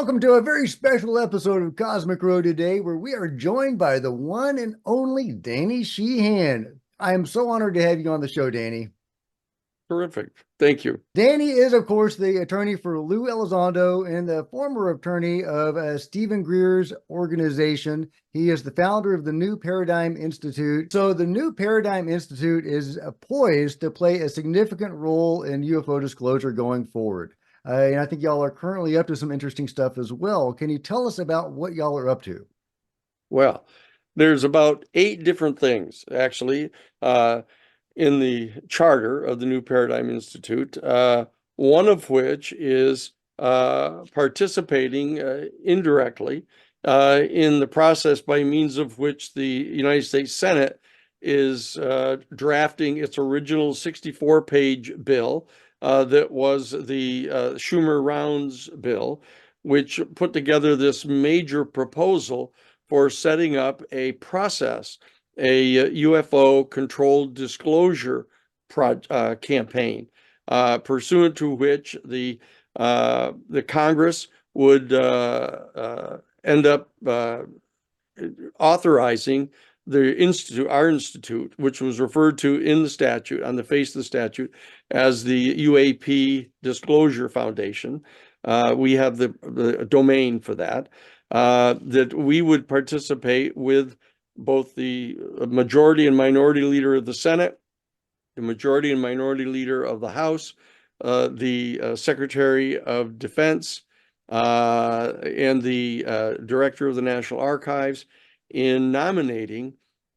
Welcome to a very special episode of Cosmic Row today, where we are joined by the one and only Danny SHEEHAN. I am so honored to have you on the show, Danny. Terrific. Thank you. Danny is, of course, the attorney for Lou Elizondo and the former attorney of Stephen Greer's organization. He is the founder of the New Paradigm Institute. So the New Paradigm Institute is poised to play a significant role in UFO disclosure going forward. And I think y'all are currently up to some interesting stuff as well. Can you tell us about what y'all are up to? Well, there's about 8 different things, actually, in the charter of the New Paradigm Institute, one of which is participating indirectly in the process by means of which the United States Senate is drafting its original 64-page bill that was the Schumer-Rounds bill, which put together this major proposal for setting up a process, a UFO controlled disclosure campaign, pursuant to which the Congress would end up authorizing the institute, our institute, which was referred to in the statute, on the face of the statute, as the U.A.P. Disclosure Foundation. We have the domain for that. That we would participate with both the majority and minority leader of the Senate, the majority and minority leader of the House, the Secretary of Defense, and the Director of the National Archives in nominating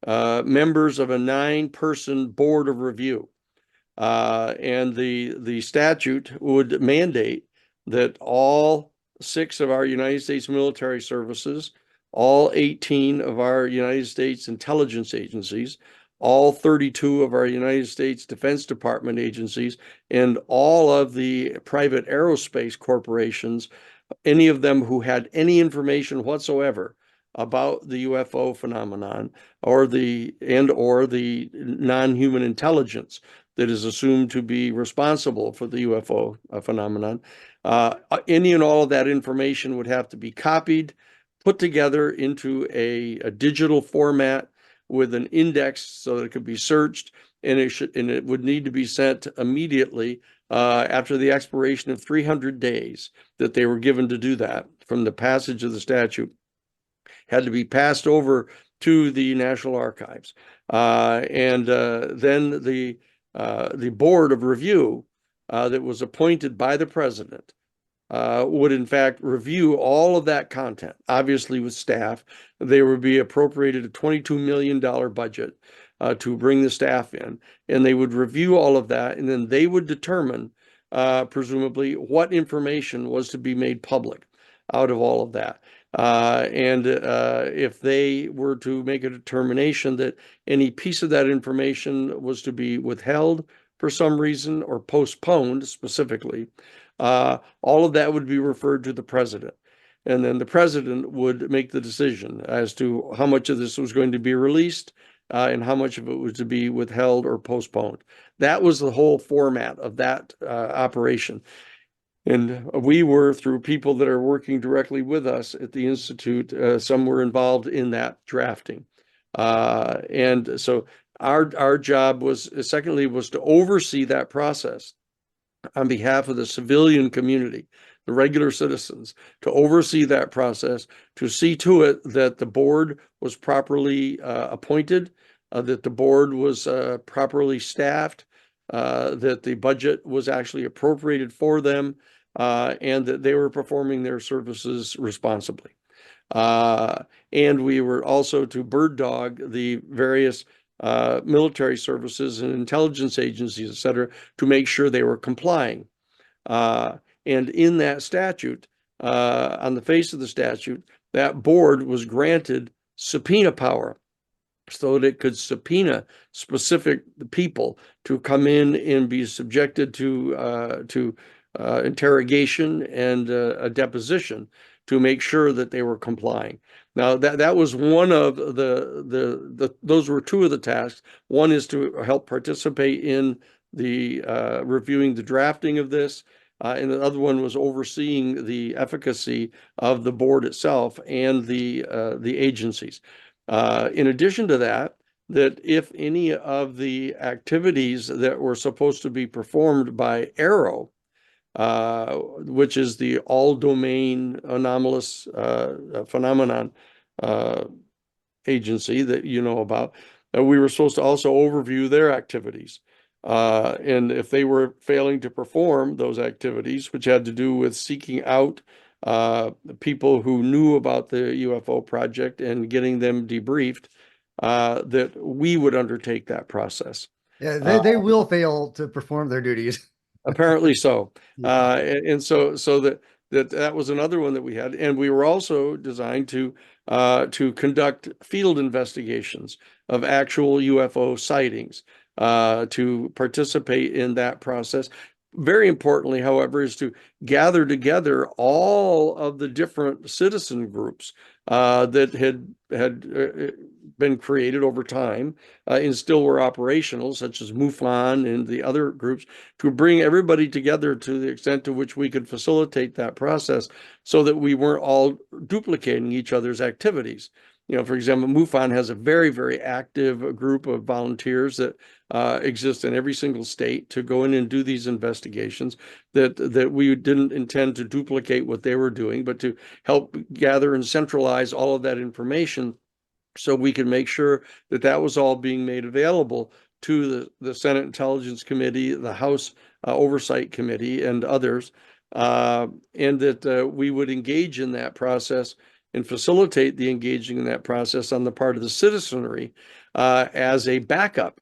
members of a 9-person board of review. And the statute would mandate that all 6 of our United States military services, all 18 of our United States intelligence agencies, all 32 of our United States Defense Department agencies, and all of the private aerospace corporations, any of them who had any information whatsoever about the UFO phenomenon or the non-human intelligence that is assumed to be responsible for the UFO phenomenon. Any and all of that information would have to be copied, put together into a digital format with an index so that it could be searched, and it would need to be sent immediately after the expiration of 300 days that they were given to do that from the passage of the statute. Had to be passed over to the National Archives, and then the board of review that was appointed by the president would in fact review all of that content, obviously with staff. They would be appropriated a $22 million budget to bring the staff in, and they would review all of that, and then they would determine, presumably, what information was to be made public out of all of that. And if they were to make a determination that any piece of that information was to be withheld for some reason or postponed specifically, all of that would be referred to the president. And then the president would make the decision as to how much of this was going to be released and how much of it was to be withheld or postponed. That was the whole format of that operation. And we were, through people that are working directly with us at the Institute, some were involved in that drafting. And so our job was, secondly, was to oversee that process on behalf of the civilian community, the regular citizens, to oversee that process, to see to it that the board was properly appointed, that the board was properly staffed, that the budget was actually appropriated for them, and that they were performing their services responsibly. And we were also to bird dog the various military services and intelligence agencies, et cetera, to make sure they were complying. And in that statute, on the face of the statute, that board was granted subpoena power so that it could subpoena specific people to come in and be subjected to interrogation and a deposition to make sure that they were complying. Now that was one of those were 2 of the tasks. One is to help participate in the reviewing the drafting of this, and the other one was overseeing the efficacy of the board itself and the agencies. In addition to that, that if any of the activities that were supposed to be performed by ARROW, which is the all domain anomalous phenomenon agency that you know about, we were supposed to also overview their activities. And if they were failing to perform those activities, which had to do with seeking out people who knew about the UFO project and getting them debriefed, that we would undertake that process. Yeah, Uh, they will fail to perform their duties. Apparently so. Yeah. And so that was another one that we had. And we were also designed to conduct field investigations of actual UFO sightings, to participate in that process. Very importantly, however, is to gather together all of the different citizen groups that had been created over time and still were operational, such as MUFON and the other groups, to bring everybody together to the extent to which we could facilitate that process so that we weren't all duplicating each other's activities. You know, for example, MUFON has a very, very active group of volunteers that exist in every single state to go in and do these investigations, that we didn't intend to duplicate what they were doing, but to help gather and centralize all of that information so we could make sure that that was all being made available to the Senate Intelligence Committee, the House Oversight Committee, and others, and that we would engage in that process and facilitate the engaging in that process on the part of the citizenry as a backup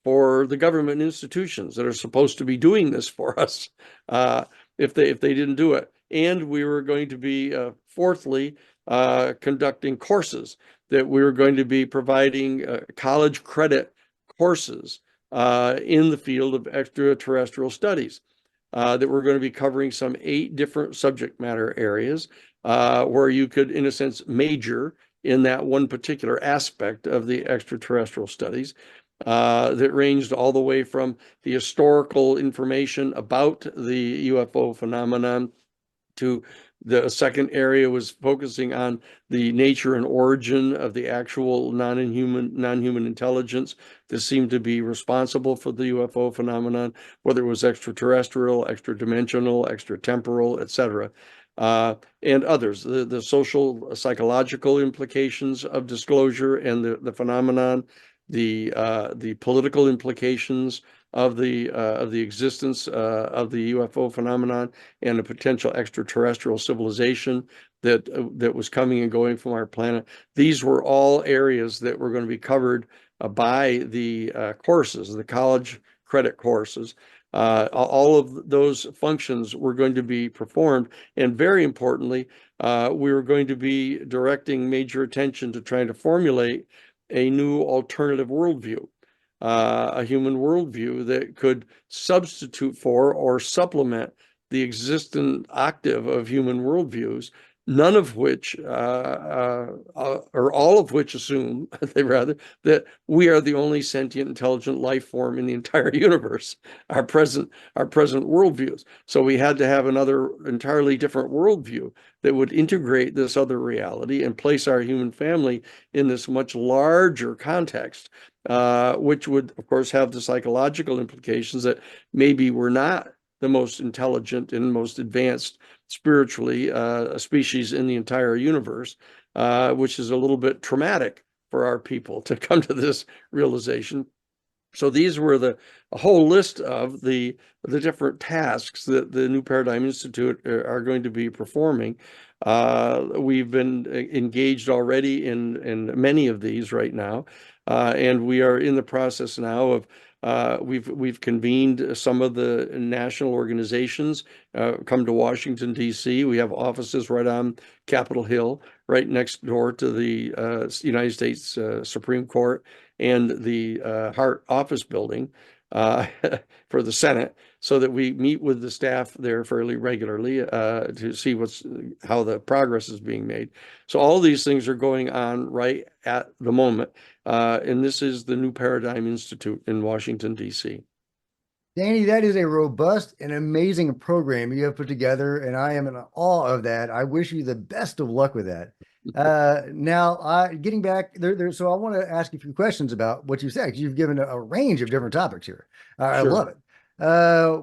for the government institutions that are supposed to be doing this for us if they didn't do it. And we were going to be, fourthly, conducting courses, that we were going to be providing college credit courses in the field of extraterrestrial studies, that we're going to be covering some 8 different subject matter areas where you could, in a sense, major in that one particular aspect of the extraterrestrial studies. That ranged all the way from the historical information about the UFO phenomenon to the second area was focusing on the nature and origin of the actual non-human intelligence that seemed to be responsible for the UFO phenomenon, whether it was extraterrestrial, extra-dimensional, extratemporal, etc. And others, the social, psychological implications of disclosure and the phenomenon, the political implications of the existence of the UFO phenomenon and a potential extraterrestrial civilization that was coming and going from our planet. These were all areas that were going to be covered by the courses, the college credit courses. All of those functions were going to be performed, and very importantly, we were going to be directing major attention to trying to formulate a new alternative worldview, a human worldview that could substitute for or supplement the existing octave of human worldviews, none of which, or all of which assume, rather, that we are the only sentient, intelligent life form in the entire universe, our present worldviews. So we had to have another entirely different worldview that would integrate this other reality and place our human family in this much larger context, which would, of course, have the psychological implications that maybe we're not the most intelligent and most advanced spiritually a species in the entire universe, which is a little bit traumatic for our people to come to this realization. So these were a whole list of the different tasks that the New Paradigm Institute are going to be performing. We've been engaged already in many of these right now, and we are in the process now of we've convened some of the national organizations come to Washington, D.C. We have offices right on Capitol Hill, right next door to the United States Supreme Court and the Hart Office Building for the Senate, so that we meet with the staff there fairly regularly to see how the progress is being made. So all these things are going on right at the moment. And this is the New Paradigm Institute in Washington, D.C. Danny, that is a robust and amazing program you have put together, and I am in awe of that. I wish you the best of luck with that. Now, getting back there, so I want to ask you a few questions about what you said, because you've given a range of different topics here. I Sure. love it.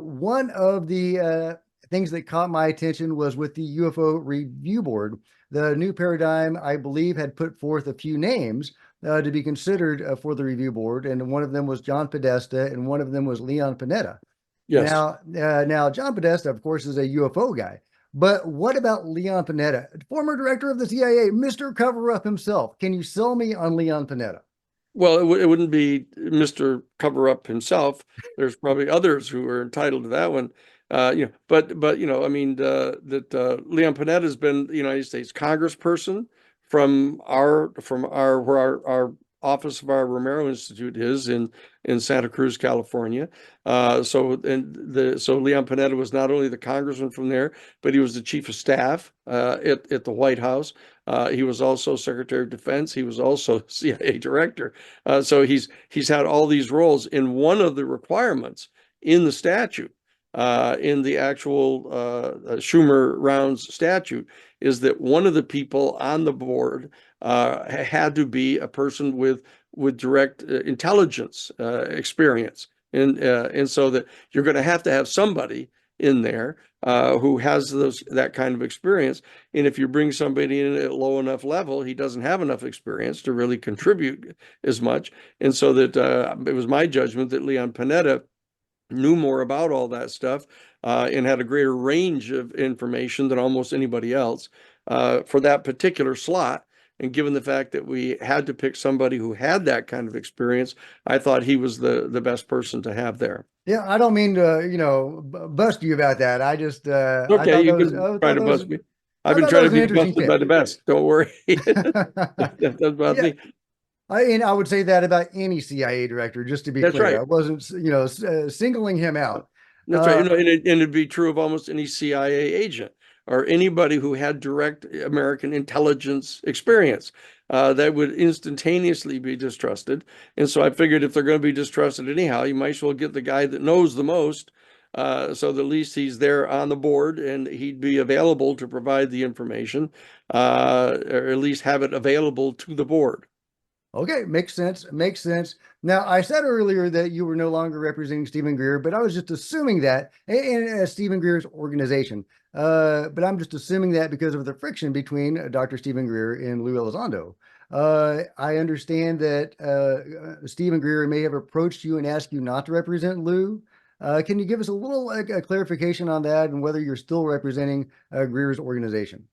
One of the things that caught my attention was with the UFO Review Board. The new paradigm, I believe, had put forth a few names to be considered for the review board, and one of them was John Podesta, and one of them was Leon Panetta. Yes. Now John Podesta, of course, is a UFO guy. But what about Leon Panetta, former director of the CIA, Mr. Cover Up himself? Can you sell me on Leon Panetta? Well, it wouldn't be Mr. Cover Up himself. There's probably others who are entitled to that one. But I mean, that Leon Panetta has been the United States Congressperson from where our office of our Romero Institute is in Santa Cruz, California. So Leon Panetta was not only the congressman from there, but he was the chief of staff at the White House. He was also Secretary of Defense. He was also CIA director. So he's had all these roles. In one of the requirements in the statute, in the actual Schumer-Rounds statute, is that one of the people on the board had to be a person with direct intelligence experience, and so that you're going to have somebody in there who has that kind of experience. And if you bring somebody in at low enough level, he doesn't have enough experience to really contribute as much. And so that it was my judgment that Leon Panetta knew more about all that stuff and had a greater range of information than almost anybody else for that particular slot. And given the fact that we had to pick somebody who had that kind of experience, I thought he was the best person to have there. Yeah, I don't mean to, bust you about that. I just, Okay, you can try to bust me. I've I been thought that trying to was an be interesting busted by tip. the best. Don't worry. That's about Yeah, me. and I would say that about any CIA director, just to be That's clear. right. I wasn't, singling him out. That's right. Uh, And it'd be true of almost any CIA agent or anybody who had direct American intelligence experience. That would instantaneously be distrusted. And so I figured if they're going to be distrusted anyhow, you might as well get the guy that knows the most. So that at least he's there on the board and he'd be available to provide the information, or at least have it available to the board. Okay, makes sense. Makes sense. Now, I said earlier that you were no longer representing Stephen Greer, but I was just assuming that, and Stephen Greer's organization. But I'm just assuming that because of the friction between Dr. Stephen Greer and Lou Elizondo. I understand that Stephen Greer may have approached you and asked you not to represent Lou. Can you give us a little clarification on that and whether you're still representing Greer's organization?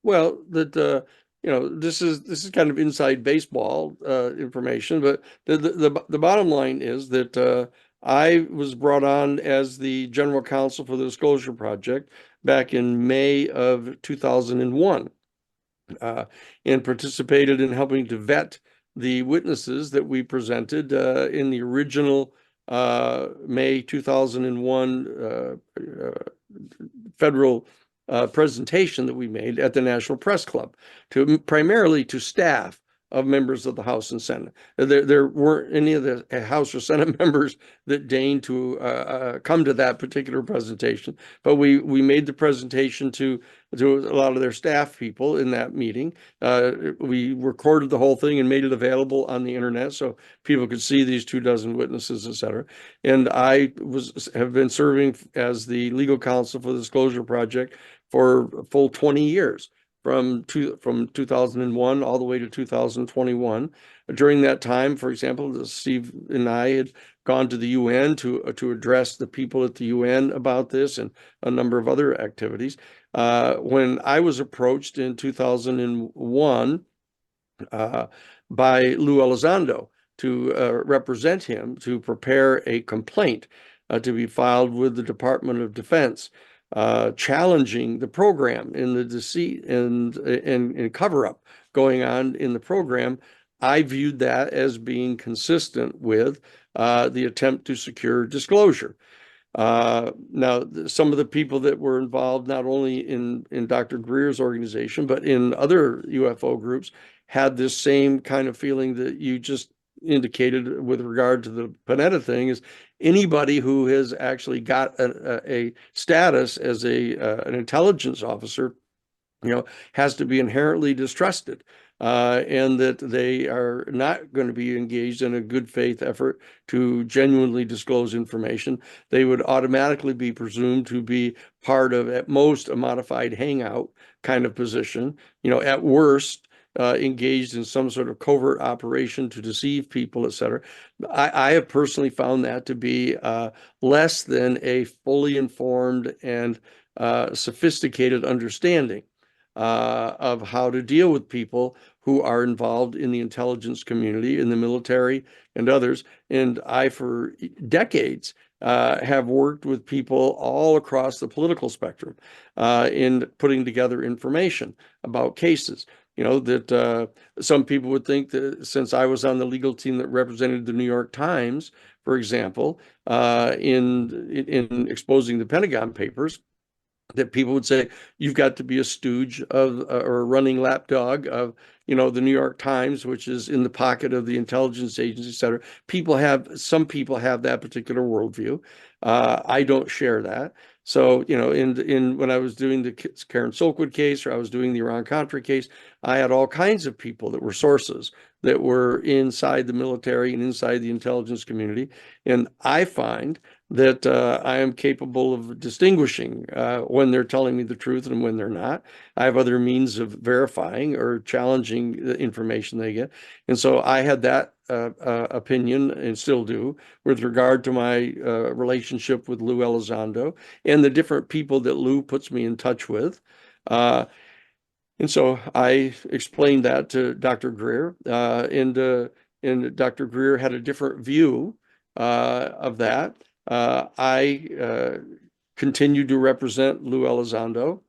Well, this is kind of inside baseball information, but the bottom line is that I was brought on as the general counsel for the Disclosure Project back in May of 2001, and participated in helping to vet the witnesses that we presented in the original May 2001 federal presentation that we made at the National Press Club, primarily to staff of members of the House and Senate. There weren't any of the House or Senate members that deigned to come to that particular presentation, but we made the presentation to a lot of their staff people in that meeting. We recorded the whole thing and made it available on the internet so people could see these 24 witnesses, et cetera. And I have been serving as the legal counsel for the Disclosure Project for a full 20 years, from 2001 all the way to 2021. During that time, for example, Steve and I had gone to the UN to address the people at the UN about this and a number of other activities. When I was approached in 2001 by Lou Elizondo to represent him, to prepare a complaint to be filed with the Department of Defense, challenging the program in the deceit and cover up going on in the program, I viewed that as being consistent with the attempt to secure disclosure. Now, some of the people that were involved, not only in Dr. Greer's organization, but in other UFO groups, had this same kind of feeling that you just indicated with regard to the Panetta thing is anybody who has actually got a status as an intelligence officer, has to be inherently distrusted, and that they are not going to be engaged in a good faith effort to genuinely disclose information. They would automatically be presumed to be part of, at most, a modified hangout kind of position, at worst, engaged in some sort of covert operation to deceive people, et cetera. I have personally found that to be less than a fully informed and sophisticated understanding of how to deal with people who are involved in the intelligence community, in the military, and others. And I, for decades, have worked with people all across the political spectrum in putting together information about cases. That some people would think that since I was on the legal team that represented the New York Times, for example, in exposing the Pentagon Papers, that people would say you've got to be a stooge of or a running lapdog of the New York Times, which is in the pocket of the intelligence agency, et cetera. Some people have that particular worldview. I don't share that. So in when I was doing the Karen Silkwood case, or I was doing the Iran-Contra case, I had all kinds of people that were sources that were inside the military and inside the intelligence community, and I find that I am capable of distinguishing when they're telling me the truth and when they're not. I have other means of verifying or challenging the information they get. And so I had that opinion, and still do, with regard to my relationship with Lou Elizondo and the different people that Lou puts me in touch with. And so I explained that to Dr. Greer, and Dr. Greer had a different view of that. I continued to represent Lou Elizondo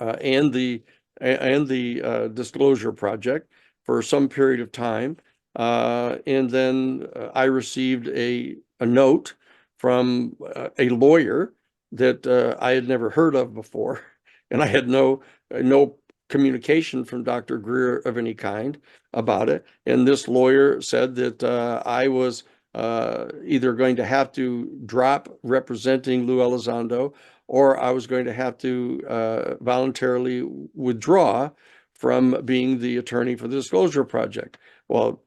and the Disclosure Project for some period of time, and then I received a note from a lawyer that I had never heard of before, and I had no communication from Dr. Greer of any kind about it. And this lawyer said that I was either going to have to drop representing Lou Elizondo, or I was going to have to voluntarily withdraw from being the attorney for the Disclosure Project. Well,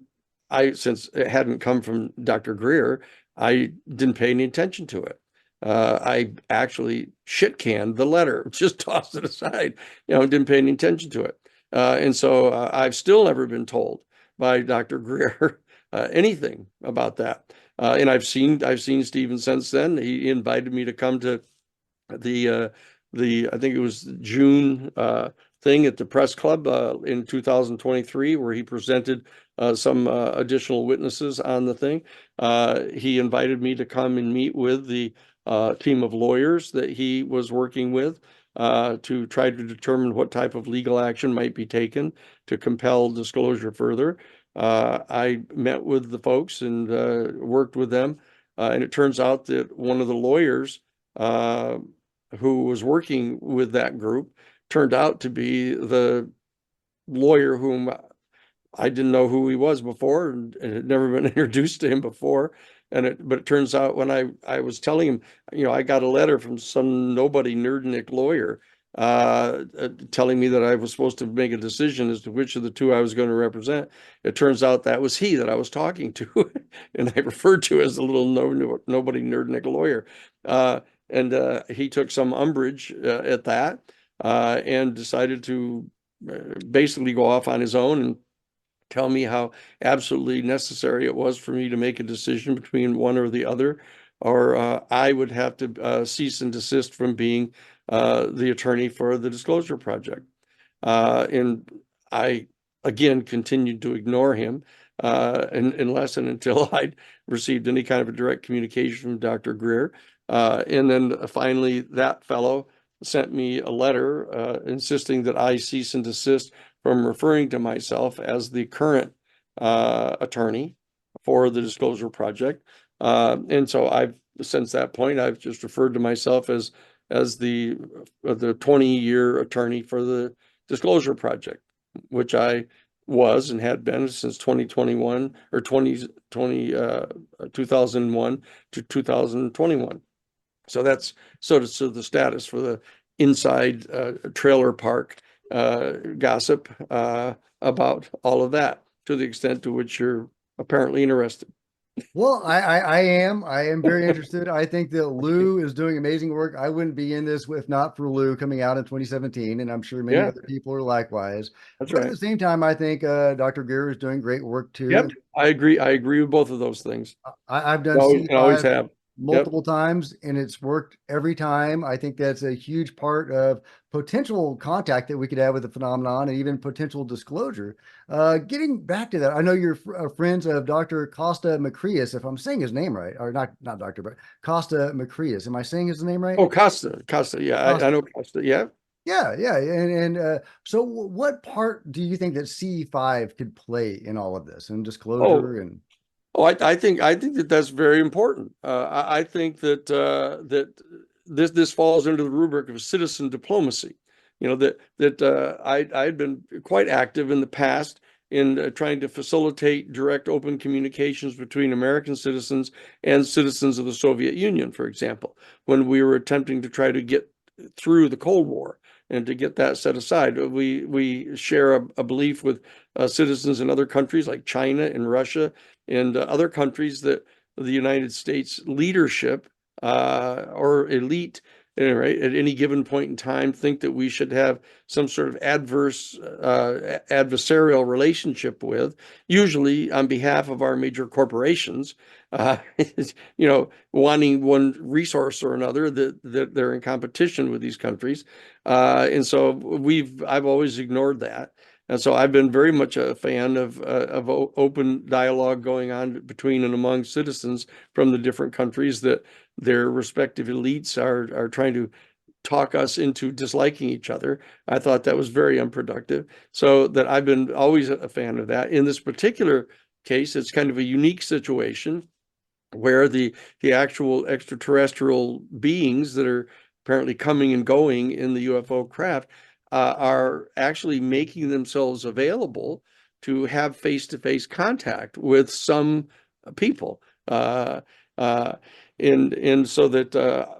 since it hadn't come from Dr. Greer, I didn't pay any attention to it. I actually shit canned the letter, just tossed it aside, didn't pay any attention to it. And so I've still never been told by Dr. Greer anything about that. And I've seen Stephen since then. He invited me to come to the I think it was June thing at the press club in 2023, where he presented some additional witnesses on the thing. He invited me to come and meet with the team of lawyers that he was working with to try to determine what type of legal action might be taken to compel disclosure further. I met with the folks and worked with them, and it turns out that one of the lawyers who was working with that group turned out to be the lawyer whom I didn't know who he was before, and had never been introduced to him before. But it turns out when I was telling him, I got a letter from some nobody nerdnik lawyer telling me that I was supposed to make a decision as to which of the two I was going to represent. It turns out that was he that I was talking to, and I referred to as the little nobody nerdnik lawyer. And he took some umbrage at that, and decided to basically go off on his own and tell me how absolutely necessary it was for me to make a decision between one or the other, or I would have to cease and desist from being the attorney for the Disclosure Project. And I, again, continued to ignore him unless and until I'd received any kind of a direct communication from Dr. Greer. And then finally, that fellow sent me a letter insisting that I cease and desist from referring to myself as the current attorney for the Disclosure Project. And so since that point, I've just referred to myself as the 20-year attorney for the Disclosure Project, which I was and had been since 2021 or 2001 to 2021. So that's so the status for the inside trailer park gossip about all of that, to the extent to which you're apparently interested. Well, I am very interested. I think that Lou is doing amazing work. I wouldn't be in this if not for Lou coming out in 2017, and I'm sure many Yeah, other people are likewise. that's But at right. the same time, I think Dr. Greer is doing great work too. Yep, I agree. I agree with both of those things. I've done Always CE-5 have. Yep. multiple times and it's worked every time. I think that's a huge part of potential contact that we could have with the phenomenon and even potential disclosure. Getting back to that, I know you're friends of Dr. Costa Macreus, if I'm saying his name right, or not Dr., but Costa Macreus. Am I saying his name right? Oh, Costa. Yeah, I Costa. know Costa. Yeah. Yeah, yeah. And so what part do you think that CE-5 could play in all of this and Oh, disclosure and I think that that's very important. I think that this falls under the rubric of citizen diplomacy. You know that I'd been quite active in the past in trying to facilitate direct, open communications between American citizens and citizens of the Soviet Union, for example, when we were attempting to try to get through the Cold War and to get that set aside. We share a belief with citizens in other countries like China and Russia and other countries that the United States leadership or elite, right, at any given point in time, think that we should have some sort of adversarial relationship with, usually on behalf of our major corporations, uh, wanting one resource or another that they're in competition with these countries. And so I've always ignored that. And so I've been very much a fan of open dialogue going on between and among citizens from the different countries that their respective elites are trying to talk us into disliking each other. I thought that was very unproductive. So that I've been always a fan of that. In this particular case, it's kind of a unique situation where the actual extraterrestrial beings that are apparently coming and going in the UFO craft are actually making themselves available to have face-to-face contact with some people. Uh, uh, and so that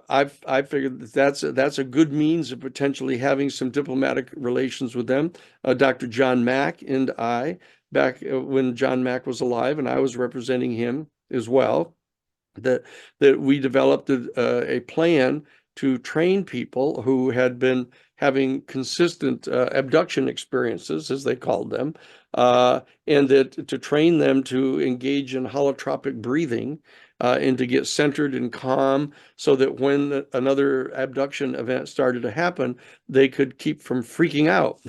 I figured that that's a good means of potentially having some diplomatic relations with them. Dr. John Mack and I, back when John Mack was alive, and I was representing him as well, that we developed a plan to train people who had been having consistent abduction experiences, as they called them, and that to train them to engage in holotropic breathing and to get centered and calm so that when another abduction event started to happen, they could keep from freaking out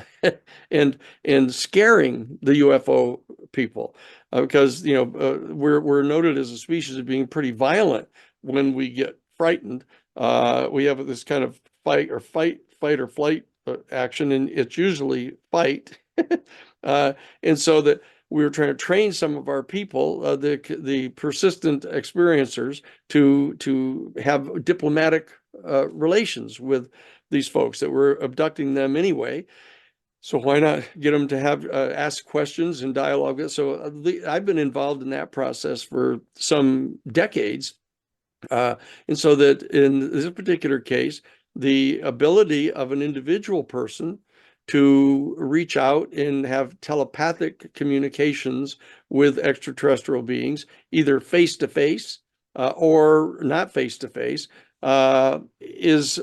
and scaring the UFO people. Because we're noted as a species of being pretty violent when we get frightened. We have this kind of fight or flight action, and it's usually fight. And so that we were trying to train some of our people, the persistent experiencers, to have diplomatic relations with these folks that were abducting them anyway. So why not get them to have ask questions and dialogue? So I've been involved in that process for some decades. And so that in this particular case, the ability of an individual person to reach out and have telepathic communications with extraterrestrial beings, either face to face or not face to face, is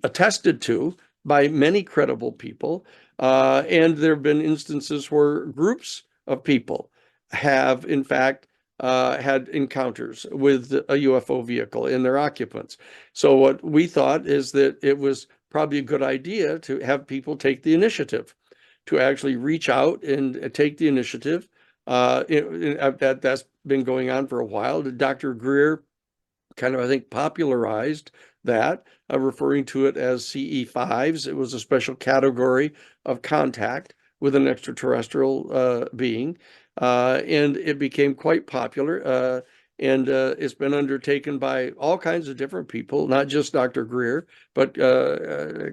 attested to by many credible people. And there have been instances where groups of people have, in fact, had encounters with a UFO vehicle and their occupants. So what we thought is that it was probably a good idea to have people take the initiative, to actually reach out and take the initiative. That's been going on for a while. Dr. Greer kind of, I think, popularized that, referring to it as CE-5s. It was a special category of contact with an extraterrestrial being, and it became quite popular. And it's been undertaken by all kinds of different people, not just Dr. Greer, but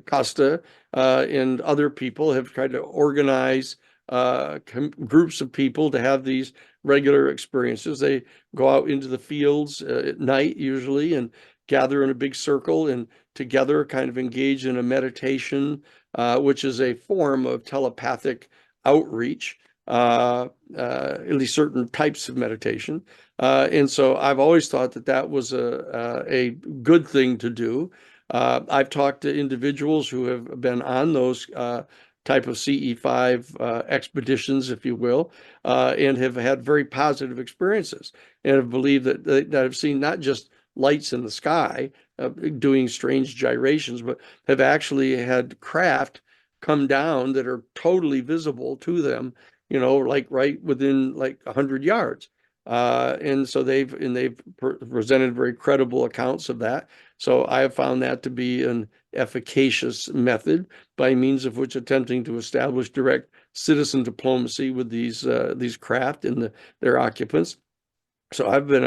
Costa and other people have tried to organize groups of people to have these regular experiences. They go out into the fields at night usually and gather in a big circle and together kind of engage in a meditation, which is a form of telepathic outreach, at least certain types of meditation. And so I've always thought that that was a good thing to do. I've talked to individuals who have been on those type of CE-5 expeditions, if you will, and have had very positive experiences and have believed that have seen not just lights in the sky doing strange gyrations, but have actually had craft come down that are totally visible to them, like right within like 100 yards. And so they've presented very credible accounts of that. So I have found that to be an efficacious method by means of which attempting to establish direct citizen diplomacy with these craft and their occupants. So I've been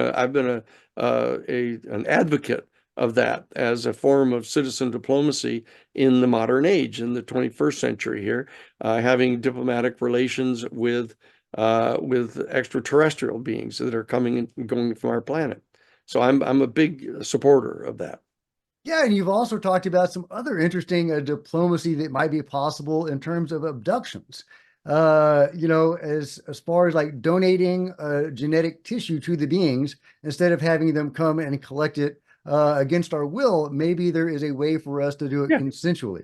an advocate of that as a form of citizen diplomacy in the modern age, in the 21st century here, having diplomatic relations with extraterrestrial beings that are coming and going from our planet. So I'm a big supporter of that. Yeah, and you've also talked about some other interesting diplomacy that might be possible in terms of abductions. As far as like donating genetic tissue to the beings instead of having them come and collect it against our will, maybe there is a way for us to do it Yeah. consensually.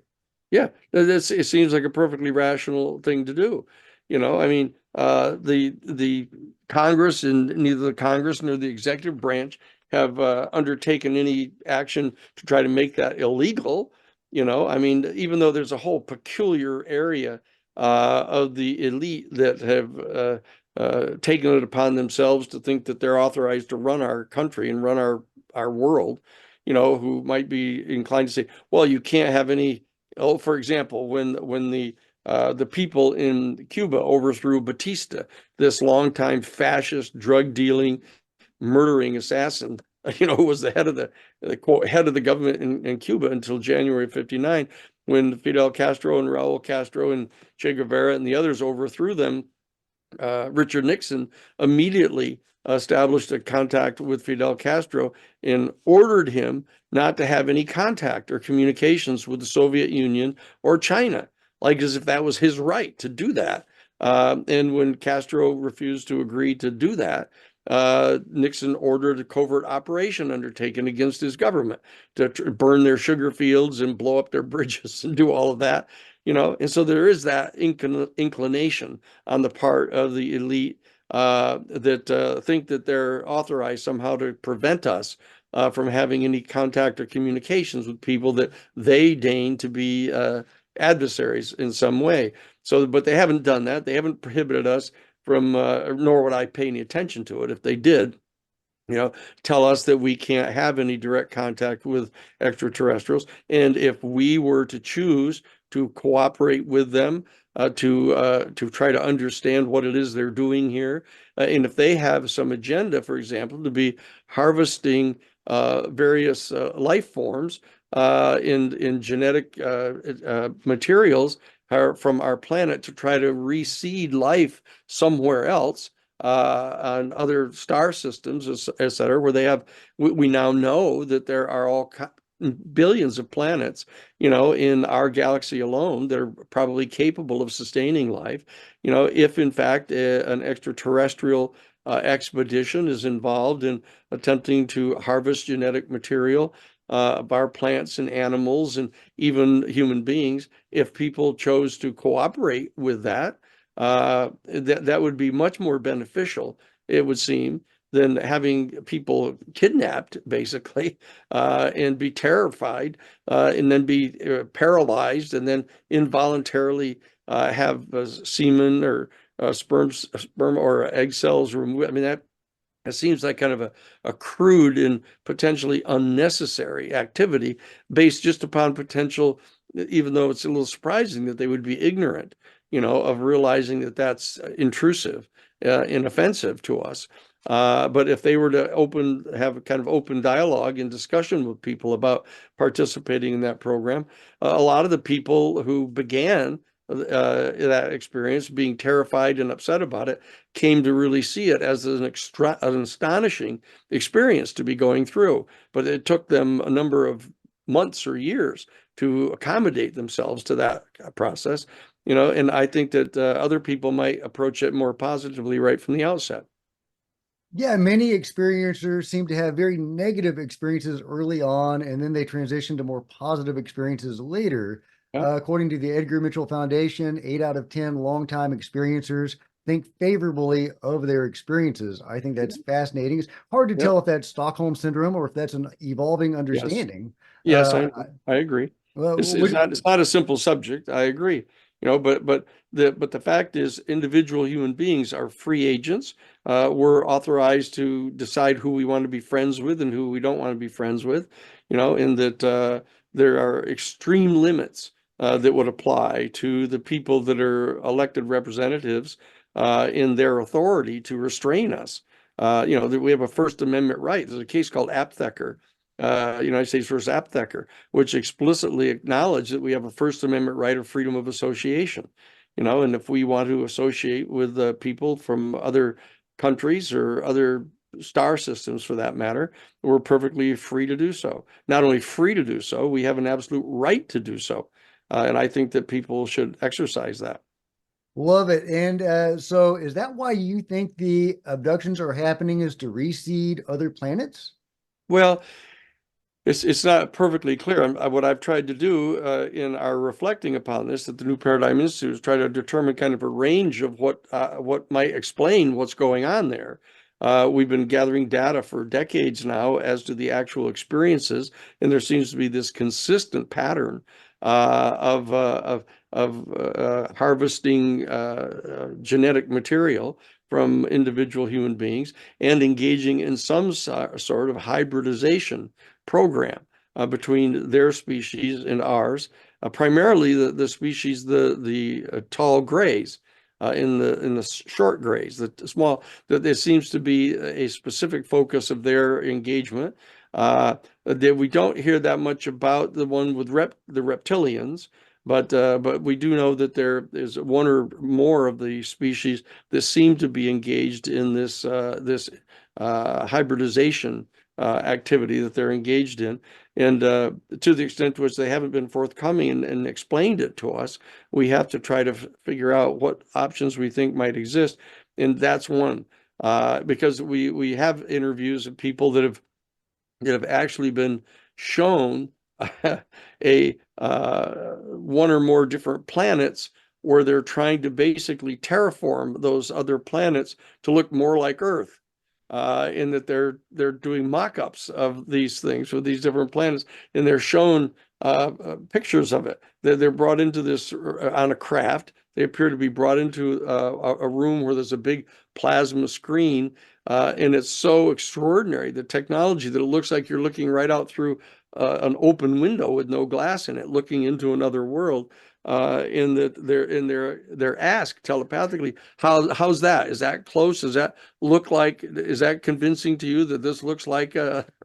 Yeah, it seems like a perfectly rational thing to do. I mean, the Congress and neither the Congress nor the executive branch have undertaken any action to try to make that illegal. I mean, even though there's a whole peculiar area of the elite that have taken it upon themselves to think that they're authorized to run our country and run our world, who might be inclined to say, well, you can't have any. Oh, for example, when the people in Cuba overthrew Batista, this longtime fascist, drug dealing, murdering assassin, who was the head of the quote head of the government in Cuba until January of '59, when Fidel Castro and Raul Castro and Che Guevara and the others overthrew them. Richard Nixon immediately established a contact with Fidel Castro and ordered him not to have any contact or communications with the Soviet Union or China, like as if that was his right to do that. And when Castro refused to agree to do that, Nixon ordered a covert operation undertaken against his government to burn their sugar fields and blow up their bridges and do all of that. And so there is that inclination on the part of the elite that think that they're authorized somehow to prevent us from having any contact or communications with people that they deign to be adversaries in some way. So, but they haven't done that. They haven't prohibited us from, nor would I pay any attention to it if they did. Tell us that we can't have any direct contact with extraterrestrials. And if we were to choose to cooperate with them, to try to understand what it is they're doing here, and if they have some agenda, for example, to be harvesting various life forms in genetic materials from our planet to try to reseed life somewhere else, on other star systems, et cetera, where we now know that there are all billions of planets, in our galaxy alone that are probably capable of sustaining life. If in fact an extraterrestrial expedition is involved in attempting to harvest genetic material of our plants and animals and even human beings, if people chose to cooperate with that, that would be much more beneficial, it would seem, than having people kidnapped, basically, and be terrified, and then be paralyzed, and then involuntarily have semen or sperm or egg cells removed. I mean, that it seems like kind of a crude and potentially unnecessary activity based just upon potential, even though it's a little surprising that they would be ignorant, of realizing that that's intrusive and offensive to us. But if they were to have a kind of open dialogue and discussion with people about participating in that program, a lot of the people who began that experience, being terrified and upset about it, came to really see it as an astonishing experience to be going through. But it took them a number of months or years to accommodate themselves to that process, and I think that other people might approach it more positively right from the outset. Yeah, many experiencers seem to have very negative experiences early on, and then they transition to more positive experiences later. Yeah. According to the Edgar Mitchell Foundation, 8 out of 10 longtime experiencers think favorably of their experiences. I think that's fascinating. It's hard to tell Yep. if that's Stockholm syndrome or if that's an evolving Yes. understanding. Yes, Uh, I know. I agree. well, It's not a simple subject. I agree. But the fact is, individual human beings are free agents. We're authorized to decide who we want to be friends with and who we don't want to be friends with. In that there are extreme limits that would apply to the people that are elected representatives in their authority to restrain us. That we have a First Amendment right. There's a case called Aptheker, United States versus Aptheker, which explicitly acknowledged that we have a First Amendment right of freedom of association. And if we want to associate with people from other countries or other star systems for that matter, we're perfectly free to do so. Not only free to do so, we have an absolute right to do so. And I think that people should exercise that. love it. And so, is that why you think the abductions are happening? Is to reseed other planets? Well, it's not perfectly clear. What I've tried to do in our reflecting upon this at the New Paradigm Institute is try to determine kind of a range of what might explain what's going on there. We've been gathering data for decades now as to the actual experiences, and there seems to be this consistent pattern of harvesting genetic material from individual human beings and engaging in some sort of hybridization program between their species and ours, primarily the species, the tall grays, in the short grays, the small. That there seems to be a specific focus of their engagement. That we don't hear that much about the one with the reptilians. But we do know that there is one or more of the species that seem to be engaged in this hybridization activity that they're engaged in. And to the extent to which they haven't been forthcoming and explained it to us, we have to try to figure out what options we think might exist. And that's one, because we have interviews of people that have actually been shown a one or more different planets where they're trying to basically terraform those other planets to look more like Earth. In that they're doing mock-ups of these things with these different planets, and they're shown pictures of it. They're brought into this on a craft. They appear to be brought into a room where there's a big plasma screen, and it's so extraordinary, the technology, that it looks like you're looking right out through an open window with no glass in it, looking into another world. In that they're asked telepathically, how's that? Is that close? Does that look like? Is that convincing to you that this looks like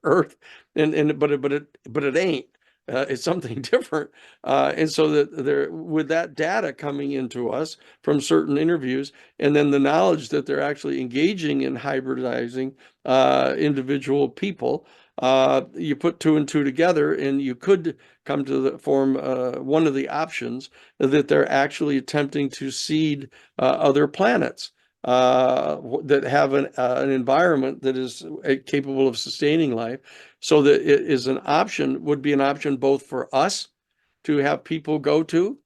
Earth? But it ain't. It's something different. And so that there, with that data coming into us from certain interviews, and then the knowledge that they're actually engaging in hybridizing individual people, you put two and two together, and you could come to form one of the options that they're actually attempting to seed other planets that have an environment that is capable of sustaining life, so that it is an option, would be an option both for us to have people go to,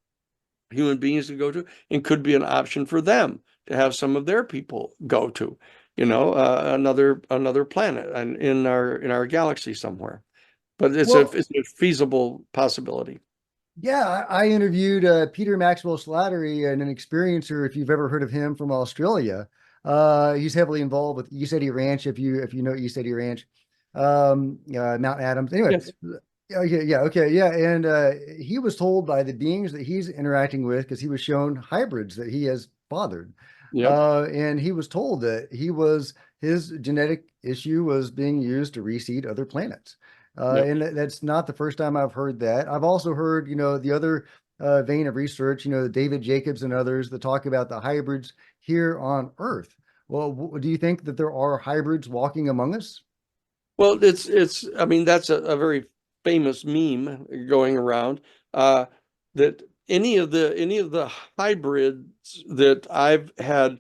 human beings to go to, and could be an option for them to have some of their people go to, another planet and in our galaxy somewhere. But Well, it's a feasible possibility. yeah, I interviewed Peter Maxwell Slattery, and an experiencer, if you've ever heard of him, from Australia. He's heavily involved with East Ranch, if you know East Ranch, Mount Adams. Anyway, Yes. yeah, okay, yeah, and he was told by the beings that he's interacting with, because he was shown hybrids that he has fathered, Yep. and he was told that he was his genetic issue was being used to reseed other planets. Yep. And that's not the first time I've heard that. I've also heard, the other vein of research, David Jacobs and others that talk about the hybrids here on Earth. Well, do you think that there are hybrids walking among us? Well, I mean, that's a very famous meme going around, that any of the hybrids that I've had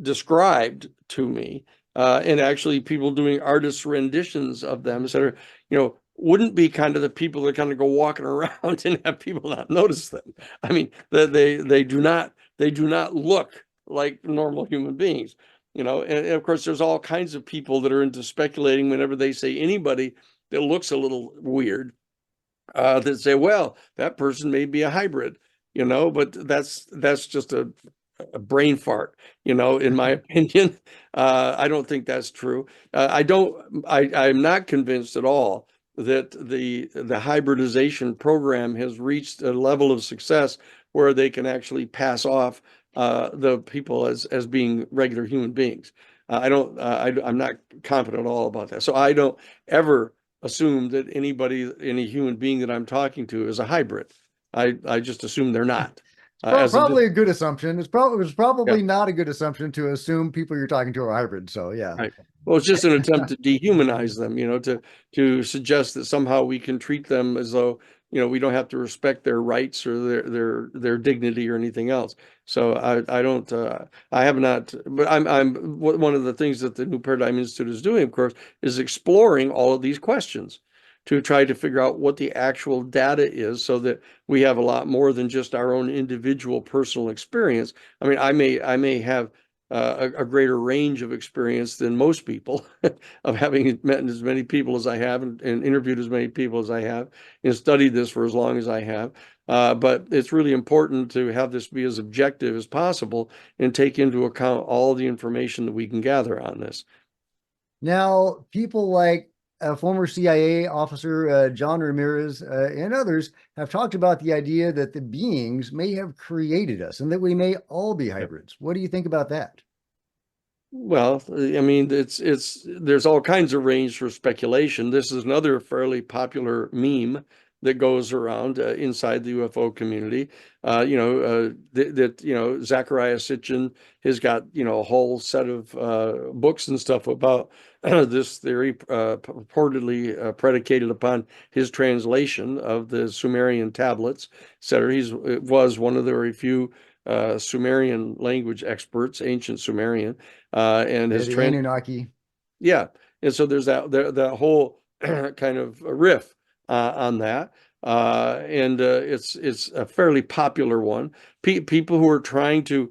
described to me, and actually people doing artist renditions of them, etc., wouldn't be kind of the people that kind of go walking around and have people not notice them. I mean, they do not look like normal human beings. And of course, there's all kinds of people that are into speculating whenever they say anybody that looks a little weird, that say, well, that person may be a hybrid, but that's just a brain fart, in my opinion. I don't think that's true. I'm not convinced at all that the hybridization program has reached a level of success where they can actually pass off the people as being regular human beings. I don't. I'm not confident at all about that. So I don't ever assume that any human being that I'm talking to is a hybrid. I just assume they're not. As a Probably a good assumption. It was probably Yeah, not a good assumption to assume people you're talking to are hybrid. So yeah. right. Well, it's just an attempt to dehumanize them, to suggest that somehow we can treat them as though, we don't have to respect their rights or their dignity or anything else. So I don't I have not, but one of the things that the New Paradigm Institute is doing, of course, is exploring all of these questions to try to figure out what the actual data is, so that we have a lot more than just our own individual personal experience. I mean, I may have a greater range of experience than most people of having met as many people as I have, and interviewed as many people as I have, and studied this for as long as I have. But it's really important to have this be as objective as possible and take into account all the information that we can gather on this. Now, people like former CIA officer John Ramirez and others have talked about the idea that the beings may have created us and that we may all be hybrids. What do you think about that? Well, I mean, there's all kinds of range for speculation. This is another fairly popular meme that goes around inside the UFO community. Zachariah Sitchin has got a whole set of books and stuff about this theory, purportedly predicated upon his translation of the Sumerian tablets, etc. Was one of the very few Sumerian language experts, ancient Sumerian, and Yeah, has the Anunnaki. yeah. And so there's that whole kind of riff on that. And it's a fairly popular one. People who are trying to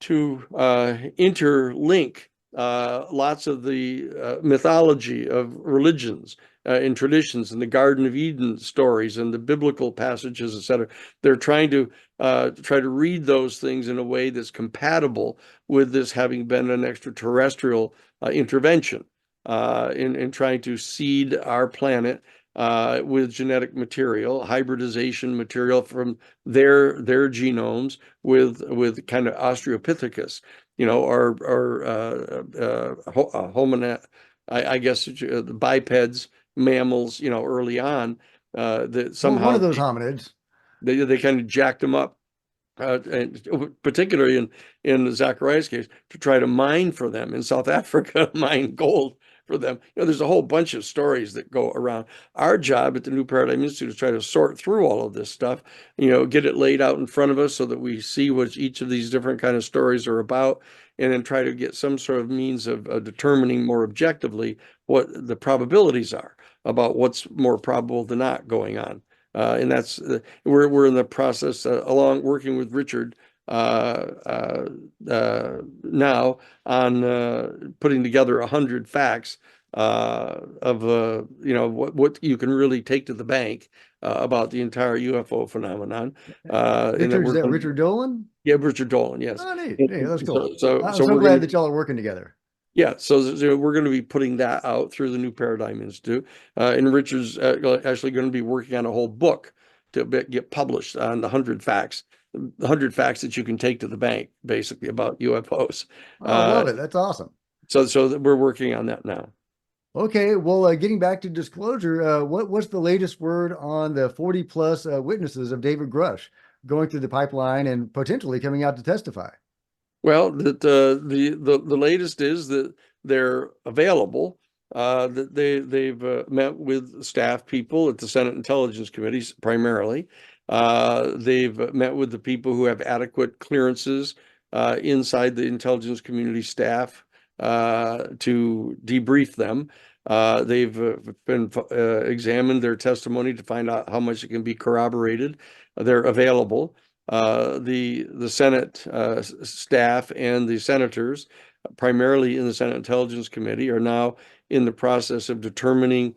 interlink lots of the mythology of religions and traditions, and the Garden of Eden stories and the biblical passages, etc. They're trying to read those things in a way that's compatible with this having been an extraterrestrial intervention, in trying to seed our planet with genetic material, hybridization material from their genomes with kind of Australopithecus, or hominid, I guess, the bipeds, mammals, early on, that Well, one somehow of those hominids. they kind of jacked them up, and particularly in Zachariah's case, to try to mine for them in South Africa, mine gold for them. There's a whole bunch of stories that go around. Our job at the New Paradigm Institute is try to sort through all of this stuff, get it laid out in front of us so that we see what each of these different kind of stories are about, and then try to get some sort of means of determining more objectively what the probabilities are about what's more probable than not going on. And that's we're in the process, along working with Richard now on putting together 100 facts of what you can really take to the bank about the entire UFO phenomenon. And that Richard's we're that going to, Richard Dolan? yeah, Richard Dolan, yes. Oh, neat. And Hey, that's cool. so I'm so we're glad going that to, y'all are working together. yeah, so we're going to be putting that out through the New Paradigm Institute, and Richard's actually going to be working on a whole book to get published on the hundred facts that you can take to the bank, basically, about UFOs. Oh, I love it. That's awesome. So we're working on that now. Okay, well, getting back to disclosure, what's the latest word on the 40 plus witnesses of David Grush going through the pipeline and potentially coming out to testify? Well, the latest is that they're available. That they've met with staff people at the Senate Intelligence Committees primarily. They've met with the people who have adequate clearances inside the intelligence community staff to debrief them. They've been examined their testimony to find out how much it can be corroborated. They're available. The Senate staff and the senators, primarily in the Senate Intelligence Committee, are now in the process of determining,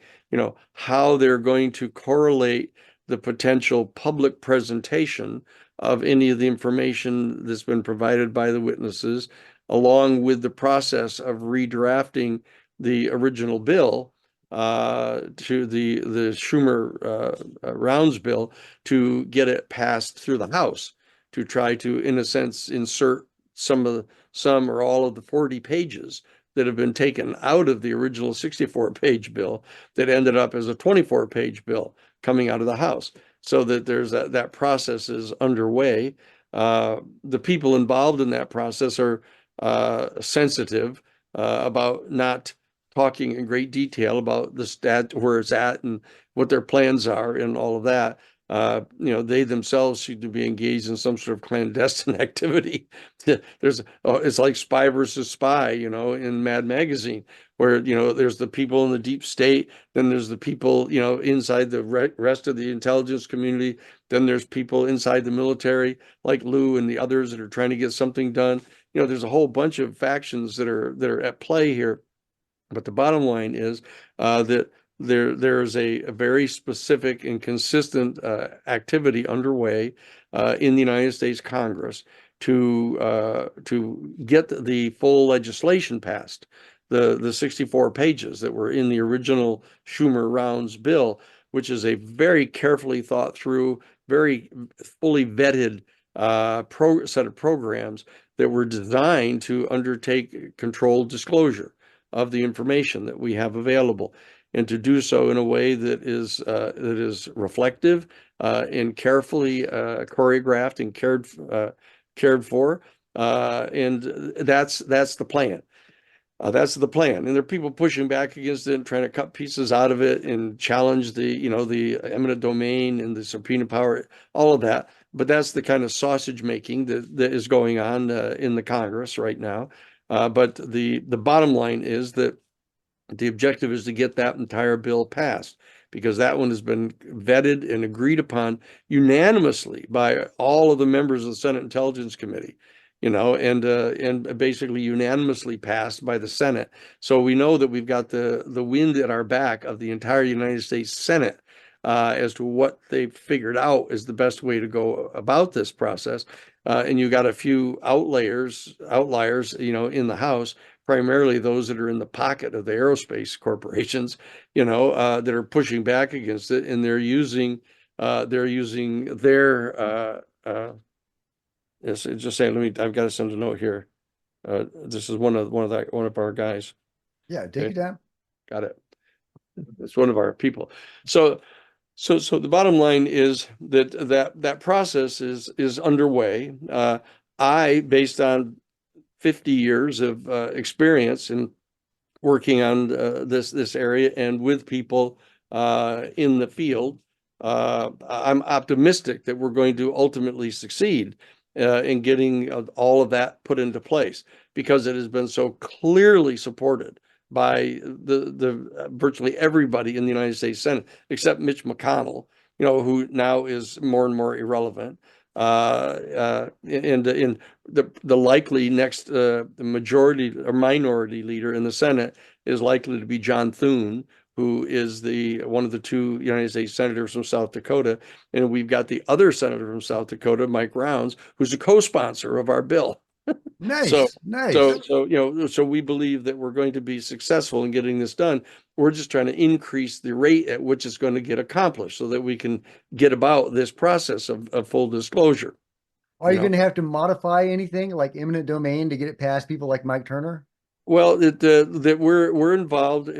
how they're going to correlate the potential public presentation of any of the information that's been provided by the witnesses, along with the process of redrafting the original bill to the Schumer Rounds bill to get it passed through the House to try to, in a sense, insert some or all of the 40 pages that have been taken out of the original 64-page bill that ended up as a 24-page bill coming out of the House. So that there's that process is underway. The people involved in that process are sensitive about not talking in great detail about the stat, where it's at, and what their plans are, and all of that. They themselves seem to be engaged in some sort of clandestine activity. It's like spy versus spy, in Mad Magazine, where, there's the people in the deep state, then there's the people, inside the rest of the intelligence community, then there's people inside the military, like Lou and the others that are trying to get something done. There's a whole bunch of factions that are at play here. But the bottom line is that there's a very specific and consistent activity underway in the United States Congress to get the full legislation passed. The 64 pages that were in the original Schumer Rounds bill, which is a very carefully thought through, very fully vetted set of programs that were designed to undertake controlled disclosure of the information that we have available, and to do so in a way that is reflective and carefully choreographed and cared for, and that's the plan. That's the plan. And there are people pushing back against it and trying to cut pieces out of it and challenge the eminent domain and the subpoena power, all of that. But that's the kind of sausage making that is going on in the Congress right now. But the bottom line is that the objective is to get that entire bill passed, because that one has been vetted and agreed upon unanimously by all of the members of the Senate Intelligence Committee, and basically unanimously passed by the Senate. So we know that we've got the wind at our back of the entire United States Senate as to what they've figured out is the best way to go about this process. And you got a few outliers, in the House, primarily those that are in the pocket of the aerospace corporations, that are pushing back against it, and they're using their yes, just saying. I've got to send a note here. This is one of our guys. Yeah, take Okay, your time. got it. It's one of our people. So the bottom line is that process is underway. Based on 50 years of experience in working on this area and with people in the field, I'm optimistic that we're going to ultimately succeed in getting all of that put into place, because it has been so clearly supported by the virtually everybody in the United States Senate, except Mitch McConnell, who now is more and more irrelevant. And in the likely next majority or minority leader in the Senate is likely to be John Thune, who is one of the two United States senators from South Dakota. And we've got the other senator from South Dakota, Mike Rounds, who's a co-sponsor of our bill. So, Nice, nice. so we believe that we're going to be successful in getting this done. We're just trying to increase the rate at which it's going to get accomplished, so that we can get about this process of full disclosure. Are you going to have to modify anything like eminent domain to get it past people like Mike Turner? Well, that we're involved.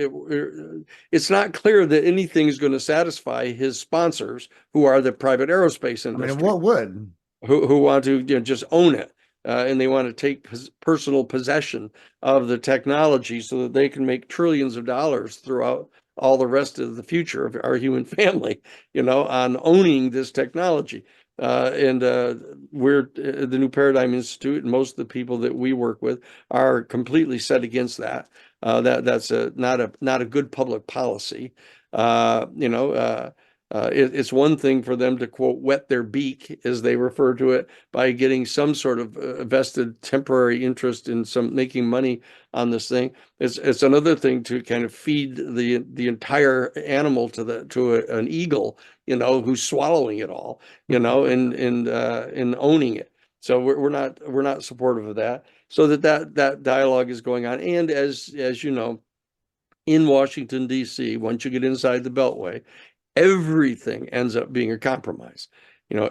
It's not clear that anything is going to satisfy his sponsors, who are the private aerospace I mean, industry, what would? who want to, just own it, and they want to take personal possession of the technology so that they can make trillions of dollars throughout all the rest of the future of our human family, on owning this technology. And we're the New Paradigm Institute, and most of the people that we work with are completely set against that. That's not a good public policy. It's one thing for them to, quote, wet their beak, as they refer to it, by getting some sort of vested temporary interest in some making money on this thing. It's another thing to kind of feed the entire animal to an eagle, who's swallowing it all, and owning it. So we're not supportive of that. So that dialogue is going on, and as you know, in Washington D.C., once you get inside the Beltway, everything ends up being a compromise.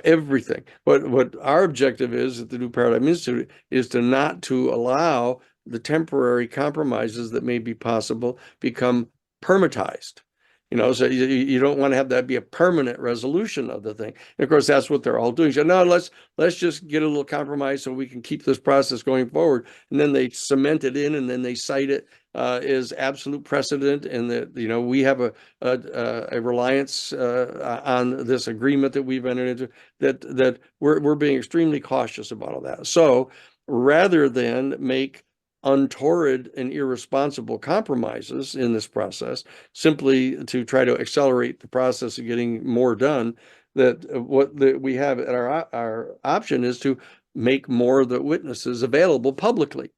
Everything. But what our objective is at the New Paradigm Institute is not to allow the temporary compromises that may be possible become permatized. So you don't want to have that be a permanent resolution of the thing. And of course, that's what they're all doing. So no, let's just get a little compromise so we can keep this process going forward. And then they cement it in, and then they cite it as absolute precedent, and that we have a reliance on this agreement that we've entered into. That we're being extremely cautious about all that. So rather than make untoward and irresponsible compromises in this process, simply to try to accelerate the process of getting more done, that we have at our option is to make more of the witnesses available publicly.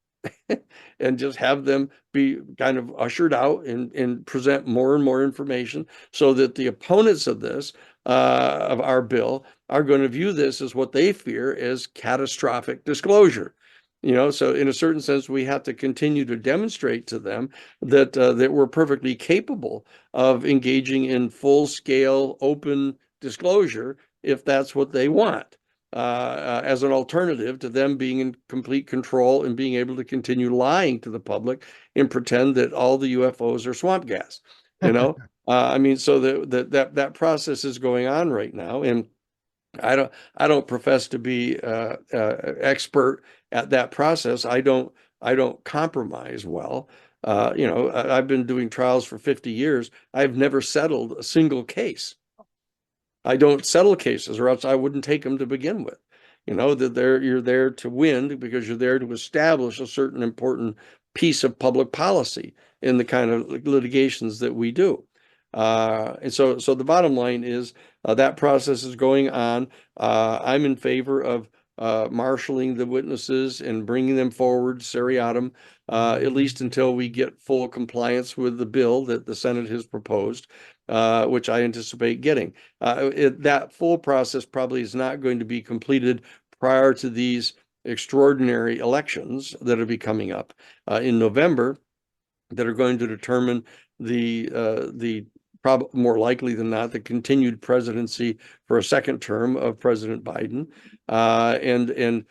And just have them be kind of ushered out and present more and more information, so that the opponents of this, of our bill, are going to view this as what they fear as catastrophic disclosure. So in a certain sense, we have to continue to demonstrate to them that we're perfectly capable of engaging in full-scale open disclosure if that's what they want, as an alternative to them being in complete control and being able to continue lying to the public and pretend that all the UFOs are swamp gas. I mean, so that process is going on right now, and I don't profess to be expert at that process. I don't compromise well. I've been doing trials for 50 years. I've never settled a single case. I don't settle cases, or else I wouldn't take them to begin with. That you're there to win, because you're there to establish a certain important piece of public policy in the kind of litigations that we do. And so the bottom line is that process is going on. I'm in favor of marshaling the witnesses and bringing them forward seriatim, at least until we get full compliance with the bill that the Senate has proposed, which I anticipate getting. That full process probably is not going to be completed prior to these extraordinary elections that will be coming up in November, that are going to determine the more likely than not, the continued presidency for a second term of President Biden, and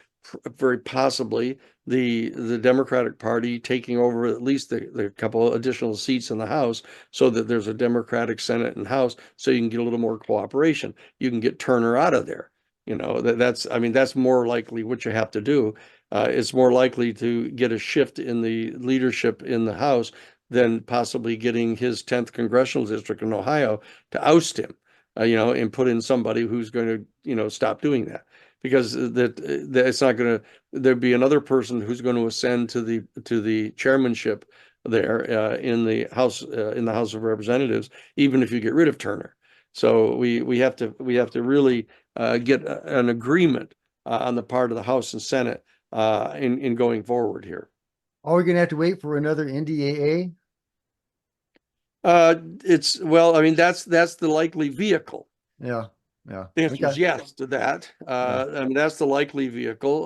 very possibly the Democratic Party taking over at least the couple additional seats in the House, so that there's a Democratic Senate and House, so you can get a little more cooperation. You can get Turner out of there. That's more likely what you have to do. It's more likely to get a shift in the leadership in the House than possibly getting his 10th congressional district in Ohio to oust him, and put in somebody who's going to, stop doing that. Because that it's not going to, there'd be another person who's going to ascend to the chairmanship there in the House of Representatives, even if you get rid of Turner. So we have to really get an agreement on the part of the House and Senate in going forward here. Are we going to have to wait for another NDAA? That's the likely vehicle. Yeah. Yeah. The answer is yes to that. That's the likely vehicle.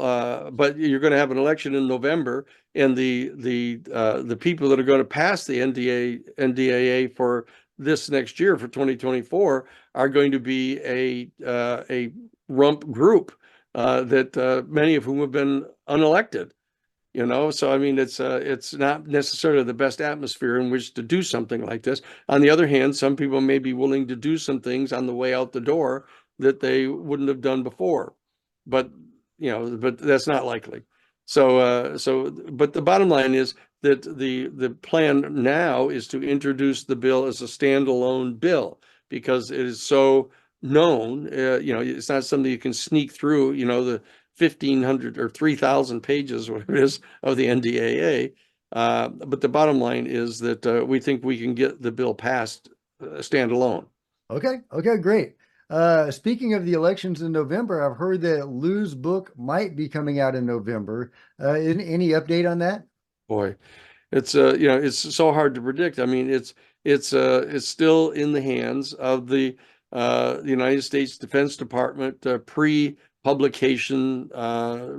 But you're going to have an election in November, and the people that are going to pass the NDAA for this next year, for 2024, are going to be a rump group that many of whom have been unelected. you know. So I mean, it's not necessarily the best atmosphere in which to do something like this. On the other hand, some people may be willing to do some things on the way out the door that they wouldn't have done before, but but that's not likely. But the bottom line is that the plan now is to introduce the bill as a standalone bill because it is so known. It's not something you can sneak through. The 1,500 or 3,000 pages, whatever it is, of the NDAA. But the bottom line is that we think we can get the bill passed standalone. Okay. Okay, great. Speaking of the elections in November, I've heard that Lou's book might be coming out in November. Any update on that? Boy, it's it's so hard to predict. I mean, it's still in the hands of the United States Defense Department pre-publication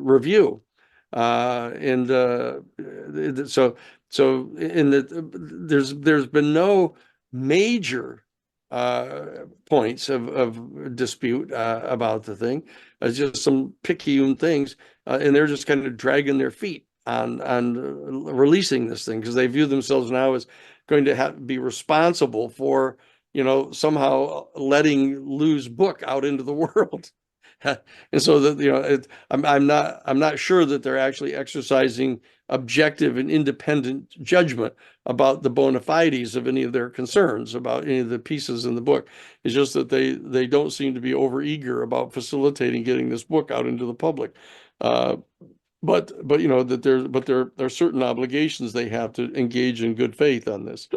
review, and there's been no major points of dispute about the thing. It's just some picayune things, and they're just kind of dragging their feet on releasing this thing because they view themselves now as going to be responsible for somehow letting Lou's book out into the world. And so that I'm not sure that they're actually exercising objective and independent judgment about the bona fides of any of their concerns about any of the pieces in the book. It's just that they don't seem to be overeager about facilitating getting this book out into the public. But there are certain obligations they have to engage in good faith on this.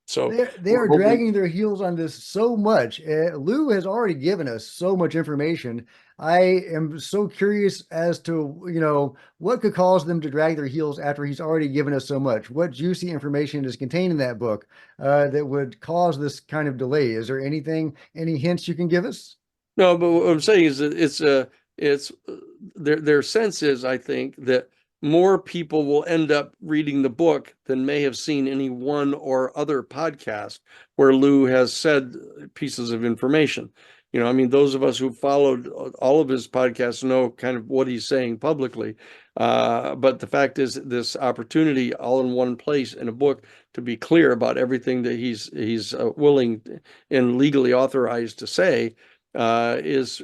So They we're are hoping. dragging their heels on this so much. Lou has already given us so much information. I am so curious as to, what could cause them to drag their heels after he's already given us so much. What juicy information is contained in that book that would cause this kind of delay? Is there any hints you can give us? No, but what I'm saying is that it's their sense is, I think, that more people will end up reading the book than may have seen any one or other podcast where Lou has said pieces of information. I mean, those of us who followed all of his podcasts know kind of what he's saying publicly. But the fact is, this opportunity all in one place in a book to be clear about everything that he's willing and legally authorized to say is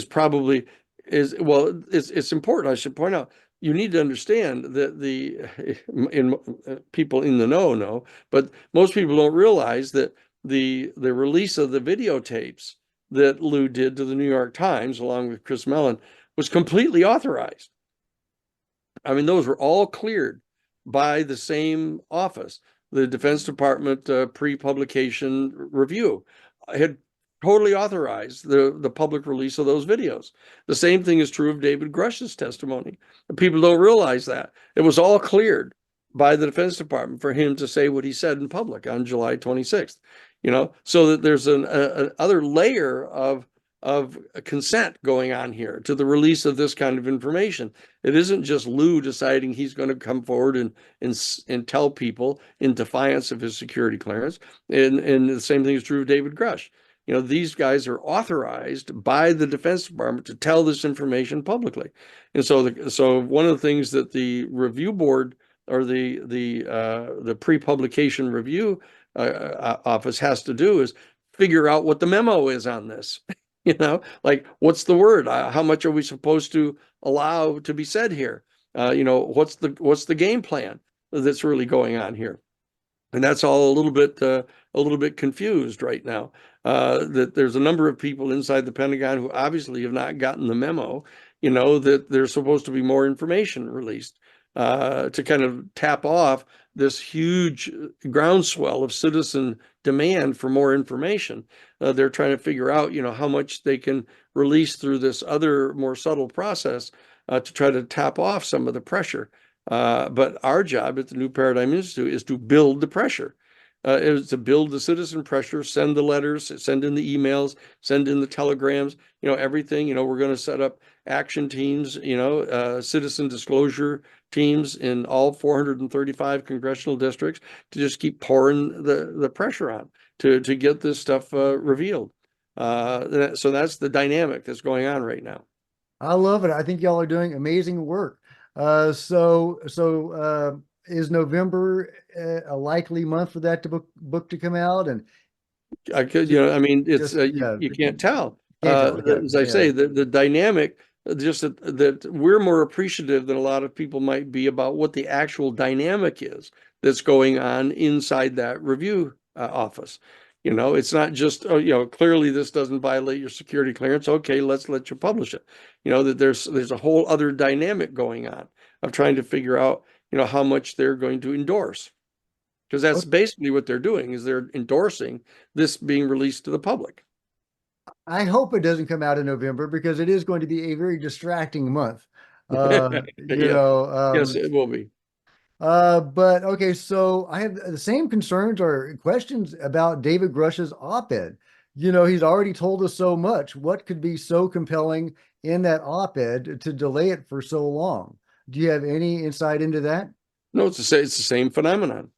probably is well it's important. I should point out, you need to understand that in people in the know, but most people don't realize that the release of the videotapes that Lou did to the New York Times along with Chris Mellon was completely authorized. I mean, those were all cleared by the same office. The Defense Department pre-publication review had totally authorized the public release of those videos. The same thing is true of David Grush's testimony. People don't realize that. It was all cleared by the Defense Department for him to say what he said in public on July 26th. So that there's an other layer of consent going on here to the release of this kind of information. It isn't just Lou deciding he's going to come forward and tell people in defiance of his security clearance. And the same thing is true of David Grush. These guys are authorized by the Defense Department to tell this information publicly. And so one of the things that the review board or the pre-publication review office has to do is figure out what the memo is on this. Like, what's the word? How much are we supposed to allow to be said here? What's the game plan that's really going on here? And that's all a little bit confused right now. That there's a number of people inside the Pentagon who obviously have not gotten the memo. That there's supposed to be more information released to kind of tap off this huge groundswell of citizen demand for more information. They're trying to figure out, how much they can release through this other more subtle process to try to tap off some of the pressure. But our job at the New Paradigm Institute is to build the pressure. Is to build the citizen pressure, send the letters, send in the emails, send in the telegrams, everything. We're going to set up action teams, citizen disclosure teams in all 435 congressional districts to just keep pouring the pressure on to get this stuff revealed. So that's the dynamic that's going on right now. I love it. I think y'all are doing amazing work. Is November a likely month for that book to come out? And I could, you know, I mean, it's just yeah, you can't tell. can't tell. Okay, As I yeah. say, the dynamic, just that we're more appreciative than a lot of people might be about what the actual dynamic is that's going on inside that review office. You know, it's not just, oh, you know, clearly this doesn't violate your security clearance. Okay, let's let you publish it. You know, that there's a whole other dynamic going on of trying to figure out, you know, how much they're going to endorse. Because that's basically what they're doing, is they're endorsing this being released to the public. I hope it doesn't come out in November because it is going to be a very distracting month. You Yeah. know, Yes, it will be. but okay, so I have the same concerns or questions about David Grush's op-ed. You know, he's already told us so much. What could be so compelling in that op-ed to delay it for so long? Do you have any insight into that? No, it's the same phenomenon.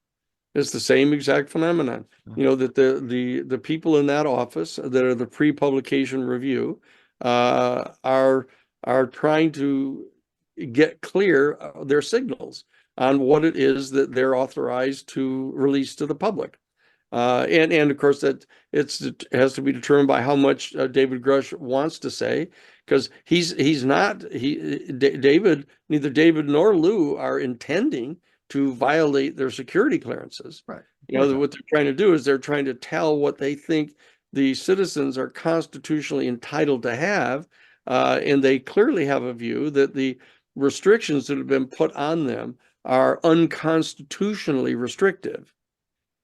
It's the same exact phenomenon. You know, that the people in that office that are the pre-publication review are trying to get clear their signals on what it is that they're authorized to release to the public. And of course that it has to be determined by how much David Grush wants to say, because he's not David, neither David nor Lou are intending to violate their security clearances. Right. Of You course know, not. what they're trying to do is they're trying to tell what they think the citizens are constitutionally entitled to have, and they clearly have a view that the restrictions that have been put on them are unconstitutionally restrictive.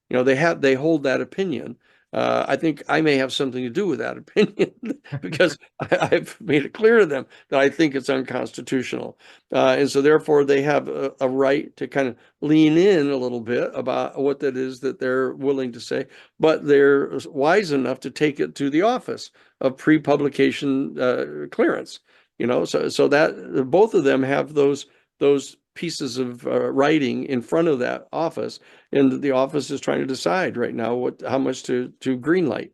You know, they hold that opinion. I think I may have something to do with that opinion because I've made it clear to them that I think it's unconstitutional. And so therefore they have a right to kind of lean in a little bit about what that is that they're willing to say, but they're wise enough to take it to the office of pre-publication clearance. You know, so that both of them have those pieces of writing in front of that office, and the office is trying to decide right now how much to greenlight.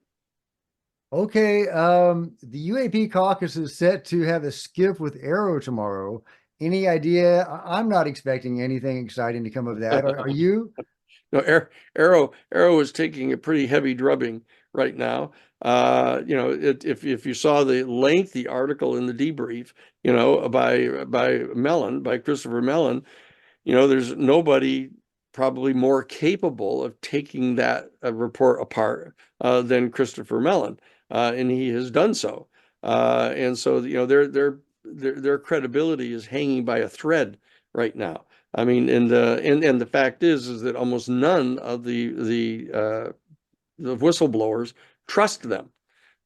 Okay, the UAP caucus is set to have a skiff with Arrow tomorrow. Any idea? I'm not expecting anything exciting to come of that. Are you? No, Arrow is taking a pretty heavy drubbing right now. You know, if you saw the lengthy article in the debrief, you know, by Christopher Mellon, you know, there's nobody probably more capable of taking that report apart than Christopher Mellon, and he has done so. And so, you know, their credibility is hanging by a thread right now. I mean, and the fact is that almost none of the whistleblowers trust them.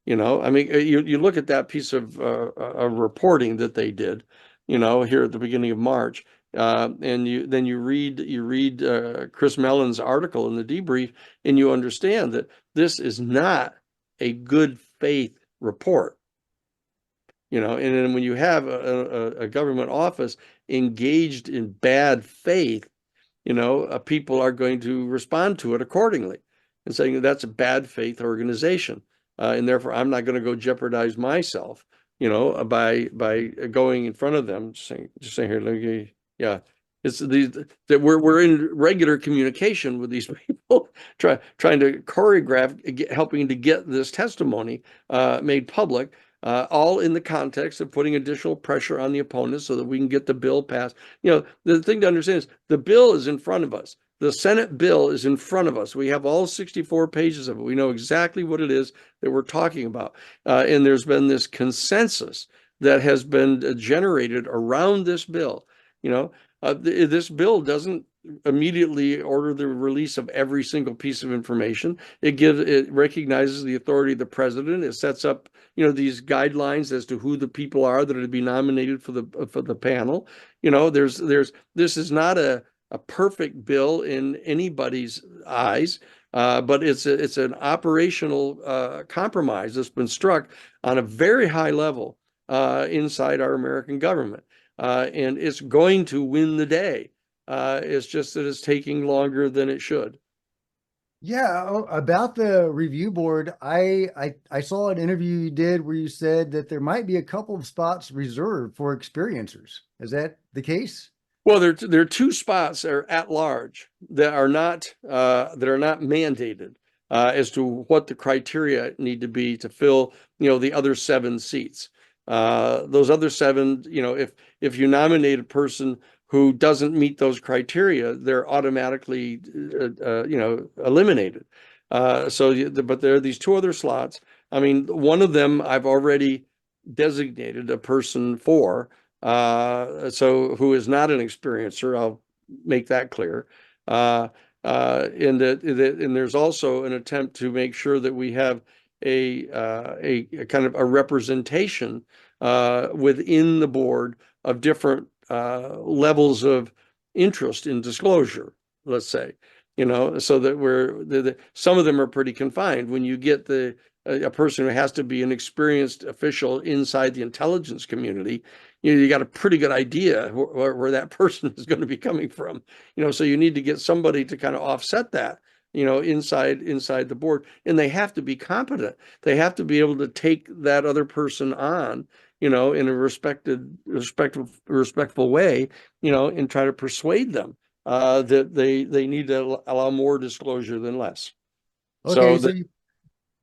You know, I mean, you look at that piece of reporting that they did, you know, here at the beginning of March, and you read Chris Mellon's article in the debrief, and you understand that this is not a good faith report. You know, and then when you have a government office engaged in bad faith, you know, people are going to respond to it accordingly and saying that's a bad faith organization. And therefore, I'm not going to go jeopardize myself, you know, by going in front of them, just saying here, let me, yeah, it's these that we're in regular communication with these people, trying to choreograph, helping to get this testimony made public. All in the context of putting additional pressure on the opponents so that we can get the bill passed. You know, the thing to understand is the bill is in front of us. The Senate bill is in front of us. We have all 64 pages of it. We know exactly what it is that we're talking about. And there's been this consensus that has been generated around this bill. You know, this bill doesn't immediately order the release of every single piece of information. It recognizes the authority of the president. It sets up, you know, these guidelines as to who the people are that are to be nominated for the panel. You know, this is not a perfect bill in anybody's eyes, but it's an operational compromise that's been struck on a very high level inside our American government, and it's going to win the day. It's just that it's taking longer than it should. Yeah, about the review board, I saw an interview you did where you said that there might be a couple of spots reserved for experiencers. Is that the case? Well, there are two spots that are at large that are not mandated as to what the criteria need to be to fill, the other seven seats. Those other seven, if you nominate a person who doesn't meet those criteria, they're automatically, eliminated. But there are these two other slots. I mean, one of them I've already designated a person for. So who is not an experiencer, I'll make that clear. And there's also an attempt to make sure that we have a kind of a representation within the board of different levels of interest in disclosure, let's say, so that some of them are pretty confined. When you get a person who has to be an experienced official inside the intelligence community, you got a pretty good idea where that person is going to be coming from. So you need to get somebody to kind of offset that, inside the board, and they have to be competent. They have to be able to take that other person on, in a respectful way, and try to persuade them that they need to allow more disclosure than less. Okay, So so that,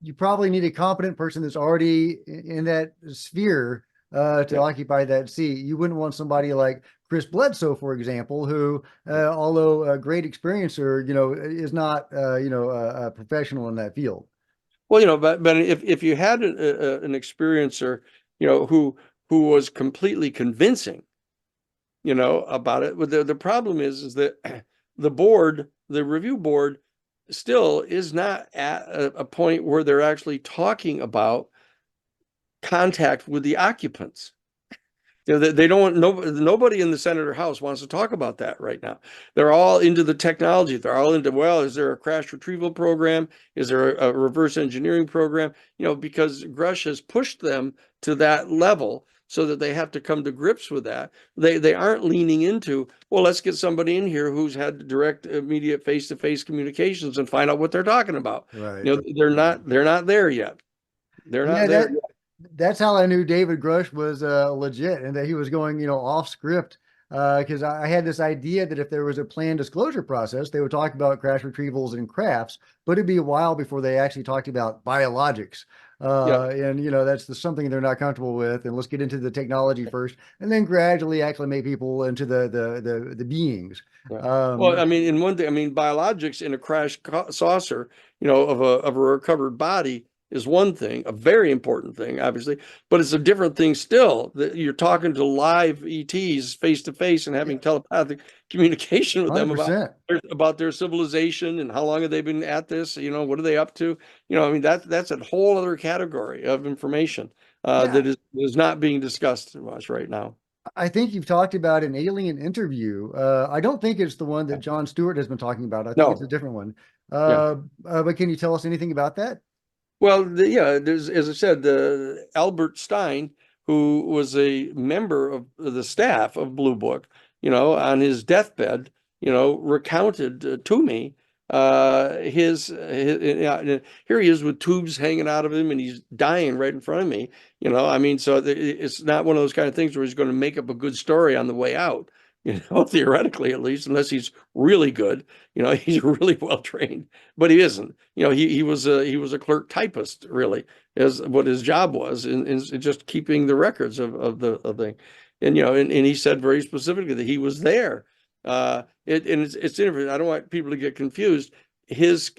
you probably need a competent person that's already in that sphere to yeah. occupy that seat. You wouldn't want somebody like Chris Bledsoe, for example, who, although a great experiencer, is not, a professional in that field. Well, but if you had an experiencer, who was completely convincing, about it, but the problem is that the review board, still is not at a point where they're actually talking about contact with the occupants. They don't want nobody in the Senate or House wants to talk about that right now. They're all into the technology. They're all into, well, is there a crash retrieval program? Is there a reverse engineering program? Because Grush has pushed them to that level so that they have to come to grips with that. They aren't leaning into, well, let's get somebody in here who's had direct, immediate face-to-face communications and find out what they're talking about. Right. They're not there yet. They're not Yeah, there. that's how I knew David Grush was legit and that he was going, off script. Because I had this idea that if there was a planned disclosure process, they would talk about crash retrievals and crafts, but it'd be a while before they actually talked about biologics. Yeah. And that's something they're not comfortable with. And let's get into the technology first, and then gradually acclimate people into the beings. Yeah. Well, Um, I mean, in one thing, I mean, biologics in a crash saucer, of a recovered body is one thing, a very important thing, obviously, but it's a different thing still that you're talking to live ETs face to face and yeah, having telepathic communication with them about 100%. their civilization and how long have they been at this, what are they up to? I mean, that's a whole other category of information Yeah. that is not being discussed much right now. I think you've talked about an alien interview. I don't think it's the one that Jon Stewart has been talking about. I think it's a No. different one. Yeah. But can you tell us anything about that? Well, yeah, there's, as I said, Albert Stein, who was a member of the staff of Blue Book, on his deathbed, recounted to me here he is with tubes hanging out of him and he's dying right in front of me, I mean, so it's not one of those kind of things where he's going to make up a good story on the way out, theoretically at least, unless he's really good, he's really well trained, but he isn't. He was a clerk typist, really, as what his job was, in just keeping the records of the thing. And and he said very specifically that he was there. It's interesting. I don't want people to get confused. His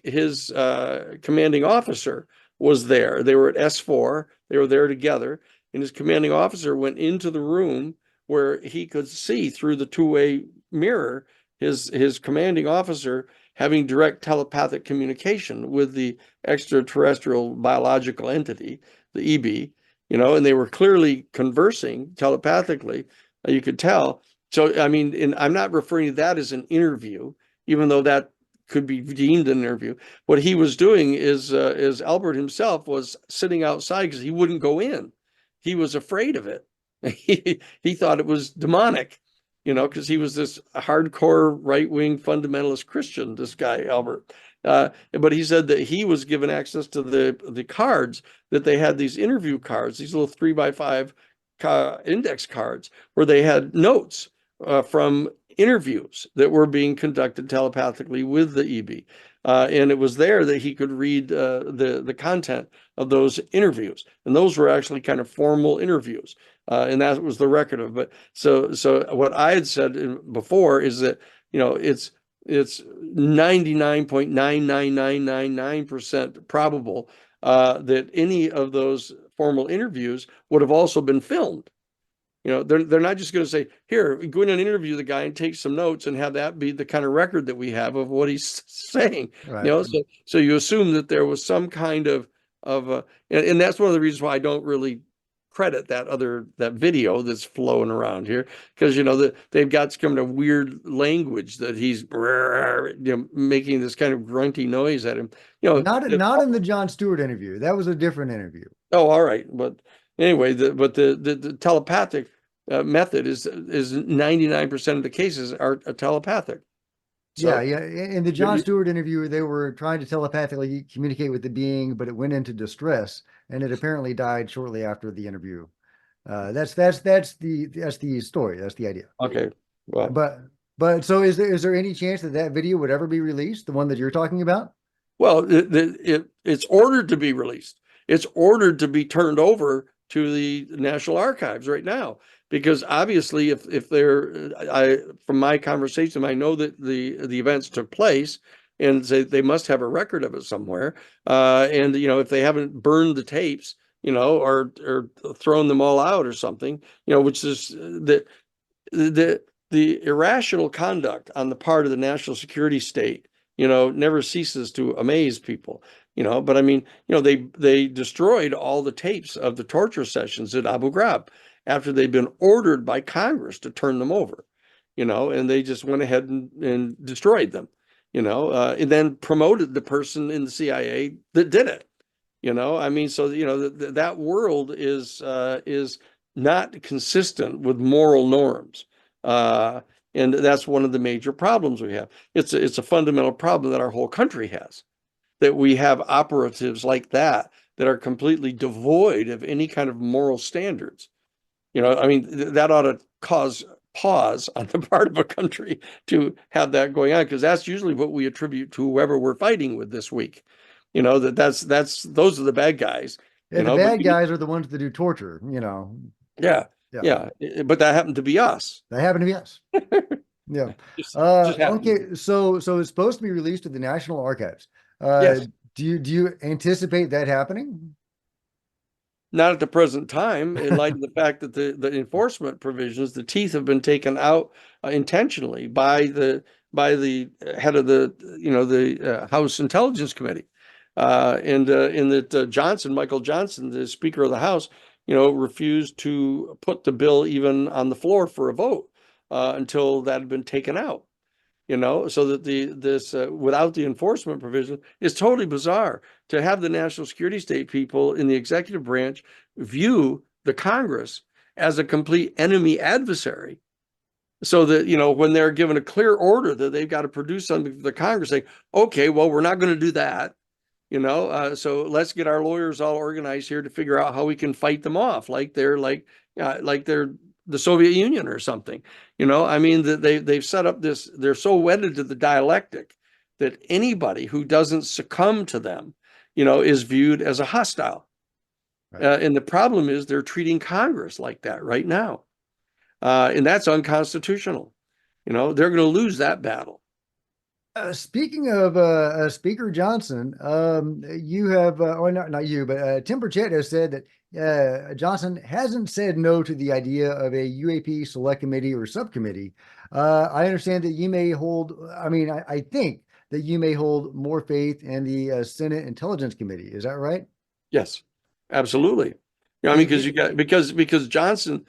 commanding officer was there. They were at S4. They were there together, and his commanding officer went into the room where he could see through the two-way mirror his commanding officer having direct telepathic communication with the extraterrestrial biological entity, the EB, and they were clearly conversing telepathically. You could tell. So, I mean, and I'm not referring to that as an interview, even though that could be deemed an interview. What he was doing is Albert himself was sitting outside because he wouldn't go in. He was afraid of it. He thought it was demonic, because he was this hardcore right-wing fundamentalist Christian, this guy, Albert. But he said that he was given access to the cards, that they had these interview cards, these little 3x5 index cards where they had notes from interviews that were being conducted telepathically with the EB. And it was there that he could read the content of those interviews. And those were actually kind of formal interviews. And that was the record of it. But so what I had said before is that, it's 99.99999% probable that any of those formal interviews would have also been filmed. They're not just going to say, here, go in and interview the guy and take some notes and have that be the kind of record that we have of what he's saying. Right. So you assume that there was some kind of and that's one of the reasons why I don't really credit that video that's flowing around here, because they've got some kind of weird language that he's making this kind of grunty noise at him. Not in the Jon Stewart interview. That was a different interview. Oh, all right, but anyway, the telepathic method is 99% of the cases are telepathic. So, yeah. In the Jon Stewart interview, they were trying to telepathically communicate with the being, but it went into distress, and it apparently died shortly after the interview. That's the story. That's the idea. Okay. Well, but so is there any chance that video would ever be released? The one that you're talking about? Well, it's ordered to be released. It's ordered to be turned over to the National Archives right now, because obviously if from my conversation, I know that the events took place, and they must have a record of it somewhere. And if they haven't burned the tapes, or thrown them all out or something, which is the irrational conduct on the part of the national security state, never ceases to amaze people. But I mean, they destroyed all the tapes of the torture sessions at Abu Ghraib after they'd been ordered by Congress to turn them over, and they just went ahead and destroyed them, and then promoted the person in the CIA that did it. I mean, so, that world is not consistent with moral norms. And that's one of the major problems we have. It's a fundamental problem that our whole country has, that we have operatives like that are completely devoid of any kind of moral standards. I mean, that ought to cause pause on the part of a country to have that going on, because that's usually what we attribute to whoever we're fighting with this week. Those are the bad guys. Yeah, the bad guys are the ones that do torture, Yeah. But that happened to be us. That happened to be us. Yeah. Just okay. So it's supposed to be released to the National Archives. Yes. Do you anticipate that happening? Not at the present time, in light of the fact that the enforcement provisions, the teeth have been taken out intentionally by the head of the House Intelligence Committee, and in that Michael Johnson, the Speaker of the House, refused to put the bill even on the floor for a vote until that had been taken out. So that this without the enforcement provision is totally bizarre, to have the national security state people in the executive branch view the Congress as a complete enemy adversary. So that, when they're given a clear order that they've got to produce something for the Congress, say, okay, well, we're not going to do that. So let's get our lawyers all organized here to figure out how we can fight them off, like they're the Soviet Union or something. I mean, that they've set up this, they're so wedded to the dialectic that anybody who doesn't succumb to them, is viewed as a hostile. Right. And the problem is they're treating Congress like that right now. And that's unconstitutional. They're going to lose that battle. Speaking of Speaker Johnson, you have, or not you, but Tim Burchett has said that Johnson hasn't said no to the idea of a U.A.P. select committee or subcommittee. I understand that you may hold, I think that you may hold more faith in the Senate Intelligence Committee. Is that right? Yes, absolutely. Because Johnson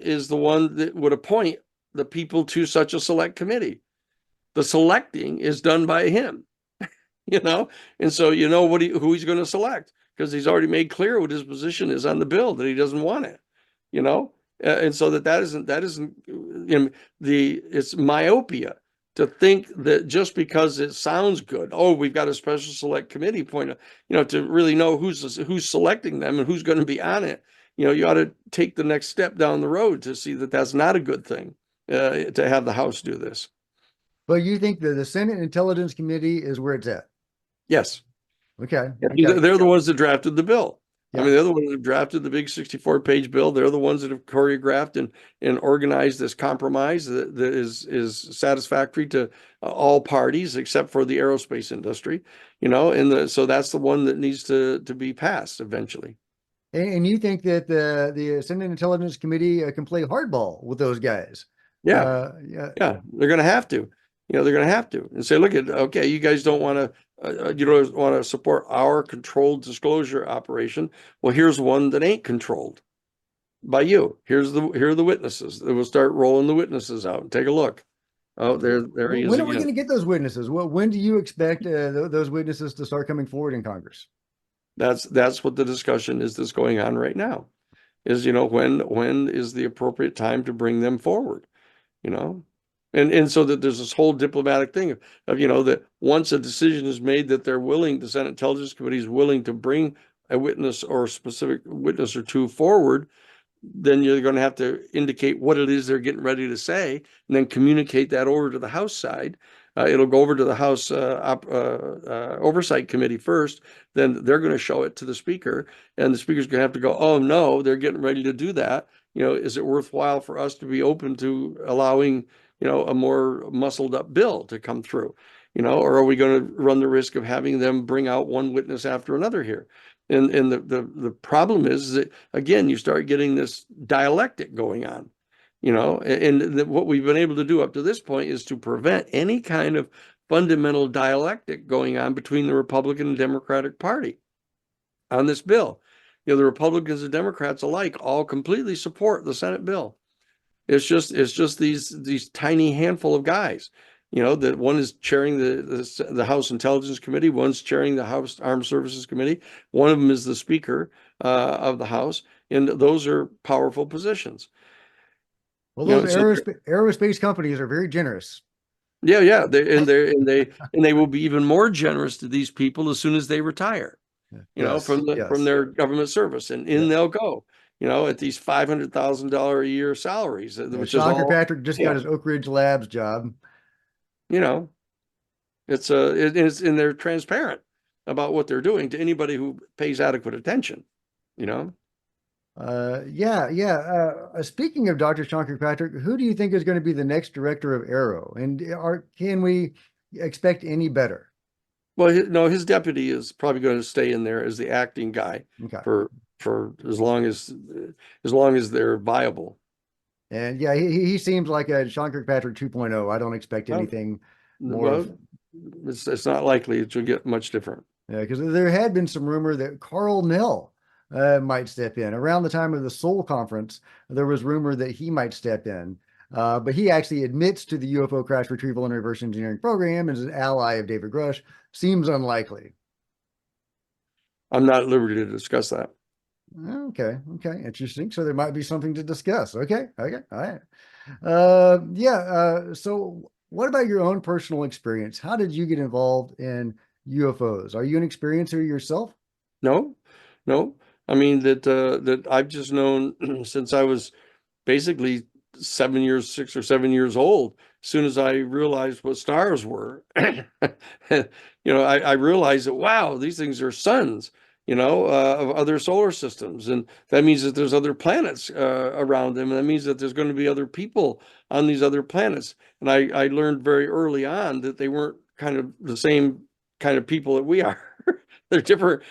is the one that would appoint the people to such a select committee. The selecting is done by him, and so who he's going to select, because he's already made clear what his position is on the bill, that he doesn't want it, and so that isn't it's myopia to think that just because it sounds good, oh, we've got a special select committee to really know who's selecting them and who's going to be on it. You ought to take the next step down the road to see that that's not a good thing, to have the House do this. But you think that the Senate Intelligence Committee is where it's at? Yes. Okay. Yeah, Okay. they're the ones that drafted the bill. I Yeah. mean, they're the ones that drafted the big 64-page bill. They're the ones that have choreographed and organized this compromise that is satisfactory to all parties except for the aerospace industry, so that's the one that needs to be passed eventually. And you think that the Senate Intelligence Committee can play hardball with those guys? Yeah. Yeah. Yeah, they're going to have to. They're going to have to and say, look, okay, you guys don't want to, you don't want to support our controlled disclosure operation. Well, here's one that ain't controlled by you. Here are the witnesses. They will start rolling the witnesses out and take a look. Oh, there he is When are we going again. to get those witnesses? Well, when do you expect those witnesses to start coming forward in Congress? That's what the discussion is that's going on right now. Is when is the appropriate time to bring them forward? You know, and so that there's this whole diplomatic thing of that once a decision is made that the Senate Intelligence Committee is willing to bring a witness or a specific witness or two forward, then you're going to have to indicate what it is they're getting ready to say, and then communicate that over to the House side. It'll go over to the House Oversight Committee first. Then they're going to show it to the Speaker, and the Speaker's going to have to go, "Oh no, they're getting ready to do that. Is it worthwhile for us to be open to allowing a more muscled up bill to come through? Or are we going to run the risk of having them bring out one witness after another here?" And the problem is that, again, you start getting this dialectic going on, and what we've been able to do up to this point is to prevent any kind of fundamental dialectic going on between the Republican and Democratic Party on this bill. The Republicans and Democrats alike all completely support the Senate bill. It's just these tiny handful of guys. That one is chairing the House Intelligence Committee, one's chairing the House Armed Services Committee, one of them is the Speaker of the House, and those are powerful positions. Well, You those know, so aerospace companies are very generous. yeah, they will be even more generous to these people as soon as they retire. Yes, From yes. their government service, and in Yeah. they'll go. At these $500,000 a year salaries, which is Sean all. Kirkpatrick just got his Oak Ridge Labs job. You know, it's and they're transparent about what they're doing to anybody who pays adequate attention. You know, Yeah, yeah. Speaking of Dr. Sean Kirkpatrick, who do you think is going to be the next director of Aero? And can we expect any better? well, no, his deputy is probably going to stay in there as the acting guy Okay. for as long as they're viable. And yeah, he seems like a Sean Kirkpatrick 2.0. I don't expect Well, anything more of. well, it's not likely it will get much different. Yeah, because there had been some rumor that Carl Nell might step in around the time of the Seoul conference. There was rumor that he might step in, but he actually admits to the UFO crash retrieval and reverse engineering program and is an ally of David Grush. Seems unlikely. I'm not at liberty to discuss that. Okay, okay, interesting. So there might be something to discuss. Okay, okay, all right. Yeah. So what about your own personal experience? How did you get involved in UFOs? Are you an experiencer yourself? No, no. I mean that I've just known since I was basically 6 or 7 years old. As soon as I realized what stars were, I realized that, wow, these things are suns, of other solar systems, and that means that there's other planets around them, and that means that there's going to be other people on these other planets. And I learned very early on that they weren't kind of the same kind of people that we are. They're different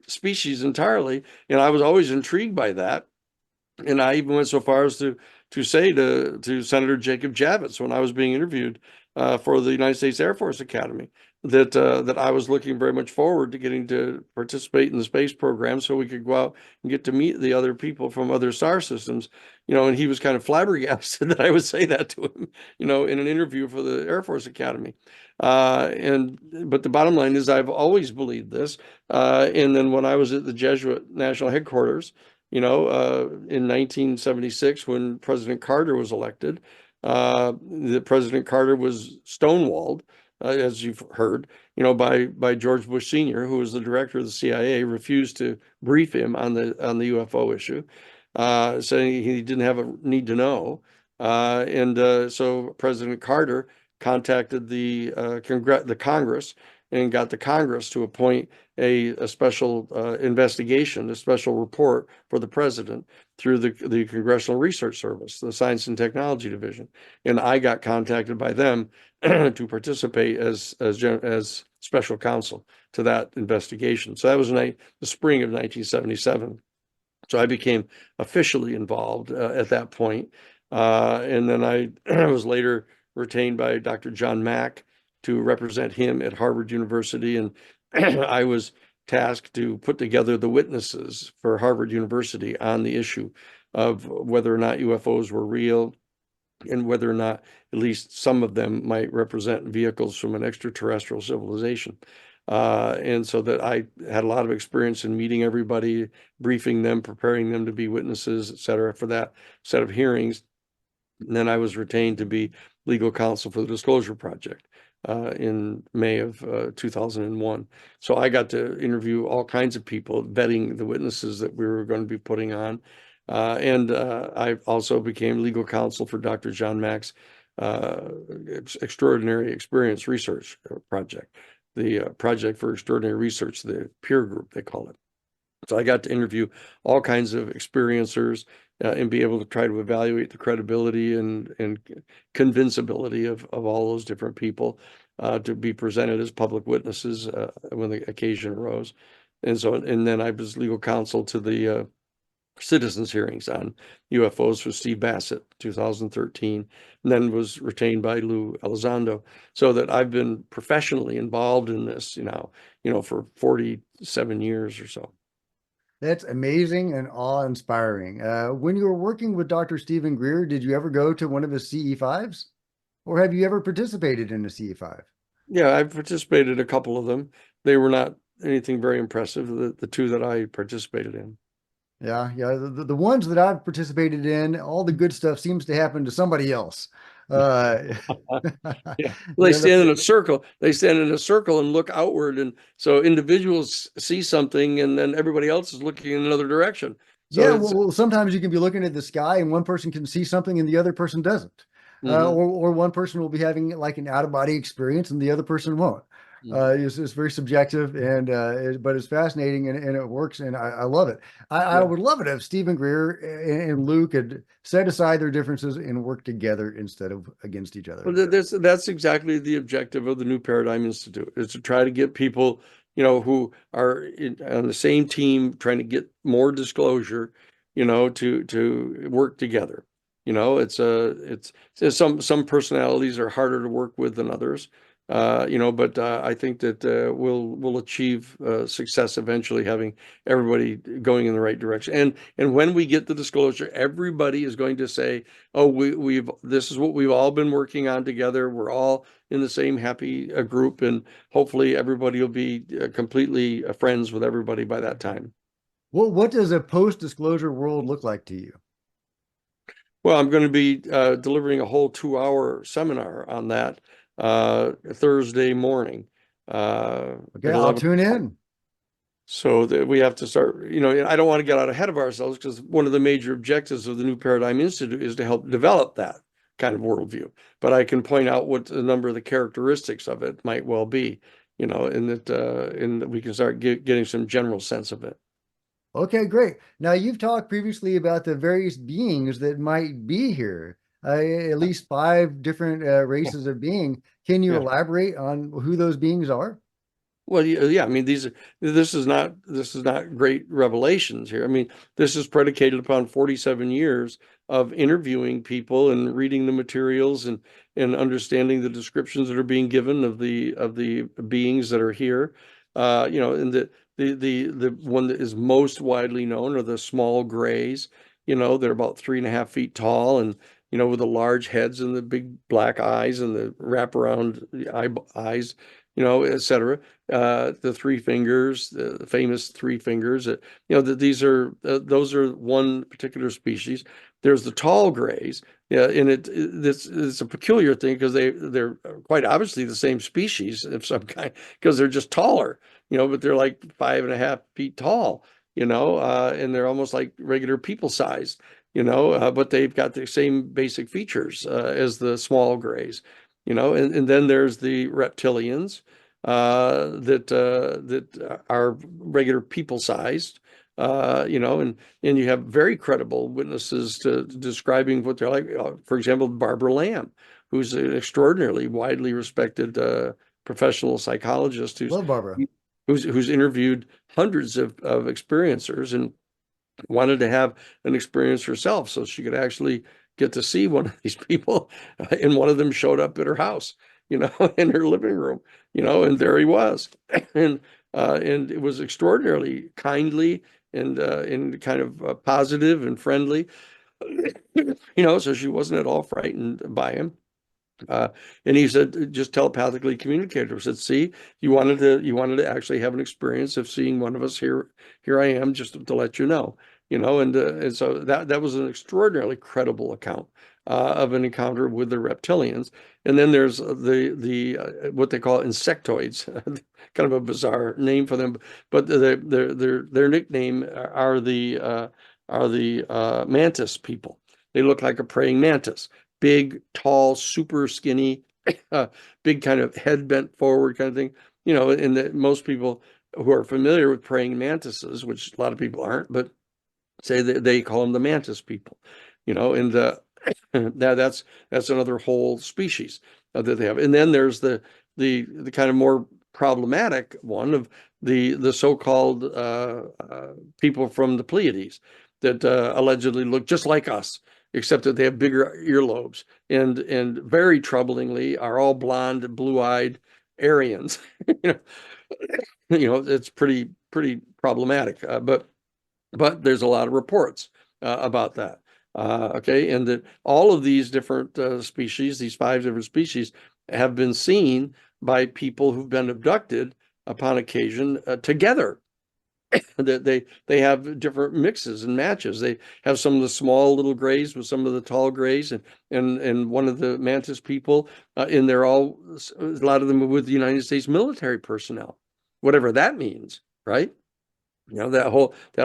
species entirely, and I was always intrigued by that. And I even went so far as to say to Senator Jacob Javits when I was being interviewed for the United States Air Force Academy that I was looking very much forward to getting to participate in the space program so we could go out and get to meet the other people from other star systems. And he was kind of flabbergasted that I would say that to him, in an interview for the Air Force Academy. But the bottom line is I've always believed this. And then when I was at the Jesuit National Headquarters, in 1976, when President Carter was elected, that President Carter was stonewalled, as you've heard, by George Bush Sr., who was the director of the CIA, refused to brief him on the UFO issue, saying he didn't have a need to know. So President Carter contacted the Congress and got the Congress to appoint a special investigation, a special report for the president through the Congressional Research Service, the Science and Technology Division. And I got contacted by them to participate as special counsel to that investigation. So that was the spring of 1977. So I became officially involved at that point. And then I was later retained by Dr. John Mack to represent him at Harvard University. And I was tasked to put together the witnesses for Harvard University on the issue of whether or not UFOs were real and whether or not at least some of them might represent vehicles from an extraterrestrial civilization. And so that I had a lot of experience in meeting everybody, briefing them, preparing them to be witnesses, et cetera, for that set of hearings. And then I was retained to be legal counsel for the Disclosure Project in May of 2001. So I got to interview all kinds of people, vetting the witnesses that we were going to be putting on. I also became legal counsel for Dr. John Mack's Extraordinary Experience Research Project, the Project for Extraordinary Research, the peer group, they call it. So I got to interview all kinds of experiencers and be able to try to evaluate the credibility and convincibility of all those different people to be presented as public witnesses when the occasion arose. And then I was legal counsel to the citizens hearings on UFOs with Steve Bassett, 2013, and then was retained by Lou Elizondo, so that I've been professionally involved in this, for 47 years or so. That's amazing and awe-inspiring. When you were working with Dr. Stephen Greer, did you ever go to one of his CE-5s? Or have you ever participated in a CE-5? Yeah, I've participated in a couple of them. They were not anything very impressive, the two that I participated in. Yeah, the ones that I've participated in, all the good stuff seems to happen to somebody else. Yeah, they Yeah, stand in a circle. They stand in a circle and look outward, and so individuals see something, and then everybody else is looking in another direction. So yeah, it's well, sometimes you can be looking at the sky and one person can see something and the other person doesn't. mhm, Or one person will be having like an out-of-body experience and the other person won't. mhm. It's very subjective but it's fascinating and it works and I love it. I Yeah. would love it if Stephen Greer and Luke could set aside their differences and work together instead of against each other. Well, that's exactly the objective of the New Paradigm Institute, is to try to get people, who are on the same team, trying to get more disclosure, to work together. It's some personalities are harder to work with than others. But I think that we'll achieve success eventually, having everybody going in the right direction. And when we get the disclosure, everybody is going to say, "Oh, this is what we've all been working on together. We're all in the same happy group, and hopefully everybody will be completely friends with everybody by that time." Well, what does a post-disclosure world look like to you? Well, I'm going to be delivering a whole 2-hour seminar on that Thursday morning Okay, at I'll 11. tune in. So that we have to start, I don't want to get out ahead of ourselves, because one of the major objectives of the New Paradigm Institute is to help develop that kind of worldview. But I can point out what a number of the characteristics of it might well be, and that we can start getting some general sense of it. Okay, great. Now you've talked previously about the various beings that might be here, at least 5 different races of being. Can you Yeah. elaborate on who those beings are? Well, yeah. I mean, this is not great revelations here. I mean, this is predicated upon 47 years of interviewing people and reading the materials and understanding the descriptions that are being given of the beings that are here. And the one that is most widely known are the small grays. They're about 3.5 feet tall, and with the large heads and the big black eyes and the wraparound eyes, etc. The 3 fingers, the famous 3 fingers. These are those are one particular species. There's the tall grays. Yeah, and this it's a peculiar thing because they're quite obviously the same species of some kind because they're just taller, but they're like 5.5 feet tall, and they're almost like regular people sized, but they've got the same basic features as the small grays, and then there's the reptilians that are regular people sized, and you have very credible witnesses to describing what they're like. For example, Barbara Lamb, who's an extraordinarily widely respected professional psychologist Love Barbara. who's interviewed hundreds of experiencers and wanted to have an experience herself so she could actually get to see one of these people. And one of them showed up at her house, in her living room, and there he was. And and it was extraordinarily kindly and kind of positive and friendly, so she wasn't at all frightened by him. Uh, and he said, just telepathically communicated. Said, see, you wanted to actually have an experience of seeing one of us here. Here I am, just to let you know, and so that was an extraordinarily credible account of an encounter with the reptilians. And then there's the what they call insectoids, kind of a bizarre name for them, but their nickname are the mantis people. They look like a praying mantis, big, tall, super skinny, big kind of head bent forward kind of thing. And that most people who are familiar with praying mantises, which a lot of people aren't, but say that they call them the mantis people, and that's another whole species that they have. And then there's the kind of more problematic one of the so-called people from the Pleiades that allegedly look just like us, except that they have bigger earlobes and very troublingly are all blonde, blue-eyed Aryans. you it's pretty problematic. But there's a lot of reports about that. Okay, and that all of these different species, these 5 different species, have been seen by people who've been abducted upon occasion together. That they have different mixes and matches. They have some of the small little grays with some of the tall grays, and one of the mantis people, and they're all, a lot of them with the United States military personnel, whatever that means, right? That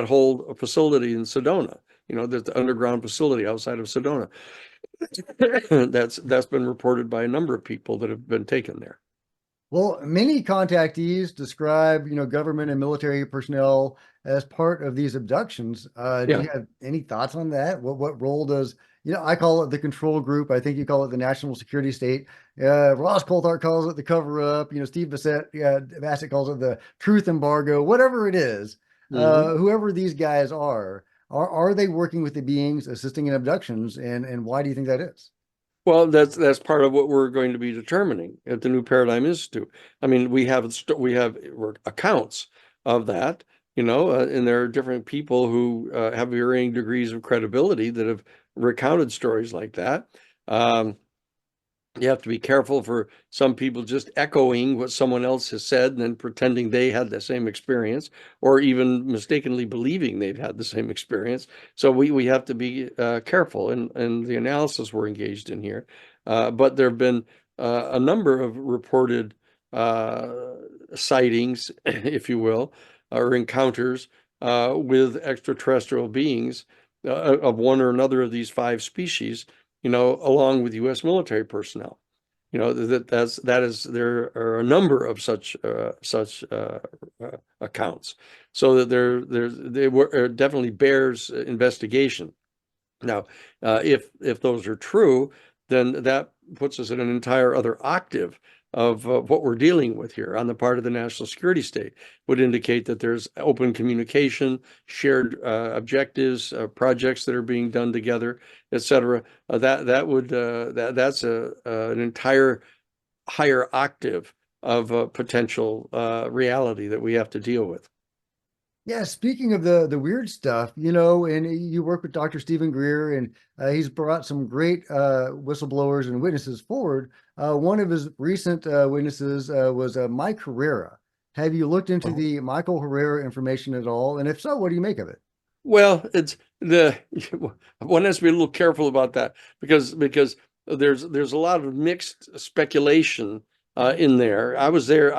whole facility in Sedona, the underground facility outside of Sedona. That's been reported by a number of people that have been taken there. Well, many contactees describe, government and military personnel as part of these abductions. Do Yeah. you have any thoughts on that? What role does, I call it the control group. I think you call it the national security state. Ross Coulthart calls it the cover up. Steve Bassett calls it the truth embargo, whatever it is. Mhm. Whoever these guys are they working with the beings assisting in abductions? And why do you think that is? Well, that's part of what we're going to be determining at the New Paradigm Institute. I mean, we have accounts of that, and there are different people who have varying degrees of credibility that have recounted stories like that. Um, you have to be careful for some people just echoing what someone else has said and then pretending they had the same experience, or even mistakenly believing they've had the same experience. So we have to be careful in the analysis we're engaged in here. But there have been a number of reported uh, sightings, if you will, or encounters with extraterrestrial beings of one or another of these 5 species, along with U.S. military personnel. There are a number of such accounts, so that they were definitely bears investigation. Now, if those are true, then that puts us in an entire other octave of what we're dealing with here on the part of the national security state. Would indicate that there's open communication, shared objectives, projects that are being done together, et cetera. That's an entire higher octave of potential reality that we have to deal with. Yeah, speaking of the weird stuff, and you work with Dr. Stephen Greer, and he's brought some great whistleblowers and witnesses forward. One of his recent witnesses was Mike Herrera. Have you looked into Well, the Michael Herrera information at all? And if so, what do you make of it? Well, it's the one has to be a little careful about that because there's a lot of mixed speculation in there. I was there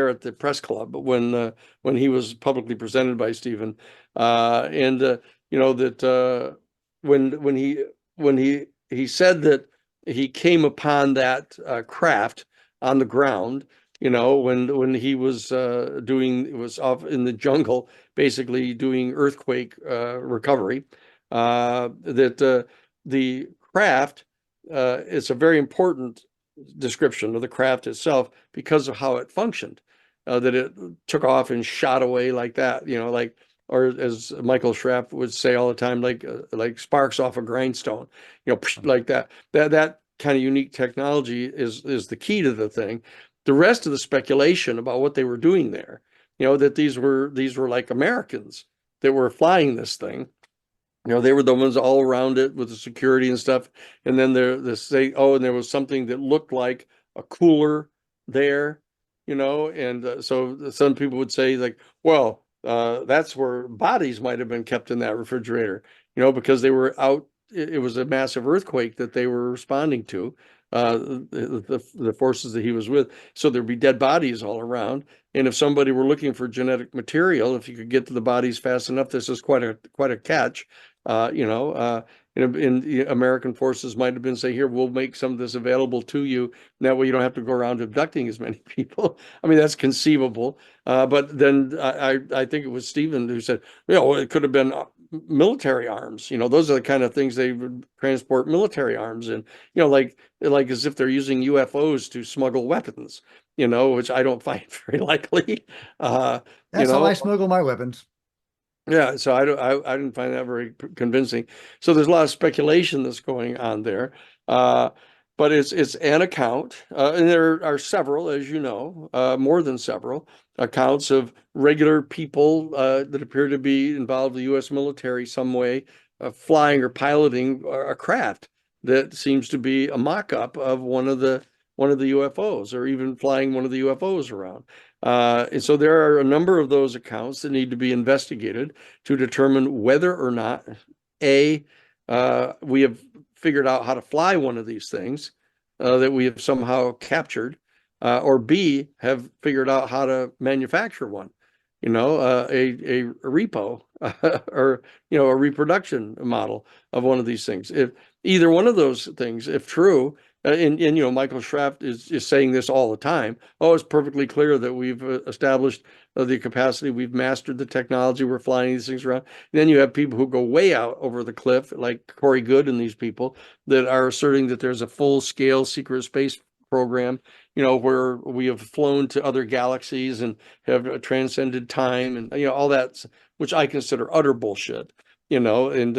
at the press club when he was publicly presented by Stephen, and you know that when he said that he came upon that craft on the ground. You know, when he was doing it was off in the jungle basically doing earthquake recovery. That the craft is a very important description of the craft itself because of how it functioned. That it took off and shot away like that, you know, like or as Michael Schrapp would say all the time, like sparks off a grindstone, you know, like that. That kind of unique technology is the key to the thing. The rest of the speculation about what they were doing there, you know, that these were like Americans that were flying this thing. You know, they were the ones all around it with the security and stuff. And then they say, oh, and there was something that looked like a cooler there, you know. And so some people would say, like, well, that's where bodies might have been kept in that refrigerator, you know, because they were out. It was a massive earthquake that they were responding to, the forces that he was with. So there'd be dead bodies all around. And if somebody were looking for genetic material, if you could get to the bodies fast enough, this is quite a catch. You know, in the American forces might have been say, here, we'll make some of this available to you. And that way you don't have to go around abducting as many people. I mean, that's conceivable. But then I think it was Stephen who said, you know, it could have been military arms. You know, those are the kind of things they would transport military arms in, you know, like as if they're using UFOs to smuggle weapons, you know, which I don't find very likely. You That's how I know, smuggle my weapons. yeah, so I didn't find that very convincing. So there's a lot of speculation that's going on there. Uh, but it's an account, and there are several, as you know, more than several accounts of regular people that appear to be involved with the U.S. military some way, flying or piloting a craft that seems to be a mock-up of one of the UFOs, or even flying one of the UFOs around. And so there are a number of those accounts that need to be investigated to determine whether or not A, we have figured out how to fly one of these things that we have somehow captured, or B, have figured out how to manufacture one, you know, a repo or, you know, a reproduction model of one of these things. If either one of those things, if true, and you know, Michael Schrapp is saying this all the time. Oh, it's perfectly clear that we've established the capacity, we've mastered the technology, we're flying these things around. And then you have people who go way out over the cliff, like Corey Goode and these people that are asserting that there's a full-scale secret space program, you know, where we have flown to other galaxies and have transcended time, and you know, all that, which I consider utter bullshit. You know, and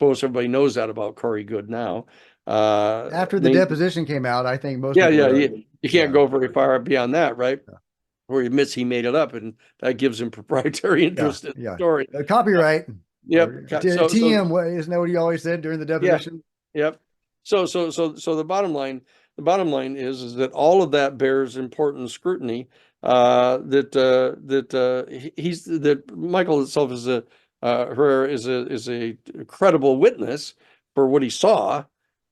most everybody knows that about Corey Goode now. After the Main, deposition came out, I think most yeah, people yeah, are, you can't yeah, go very far beyond that, right? yeah, Where he admits he made it up, and that gives him proprietary yeah, interest in the yeah. story. Copyright Yep. or So TM, isn't that what you always said during the yeah, deposition? yep. So the bottom line is that all of that bears important scrutiny. That Michael itself is a credible witness for what he saw.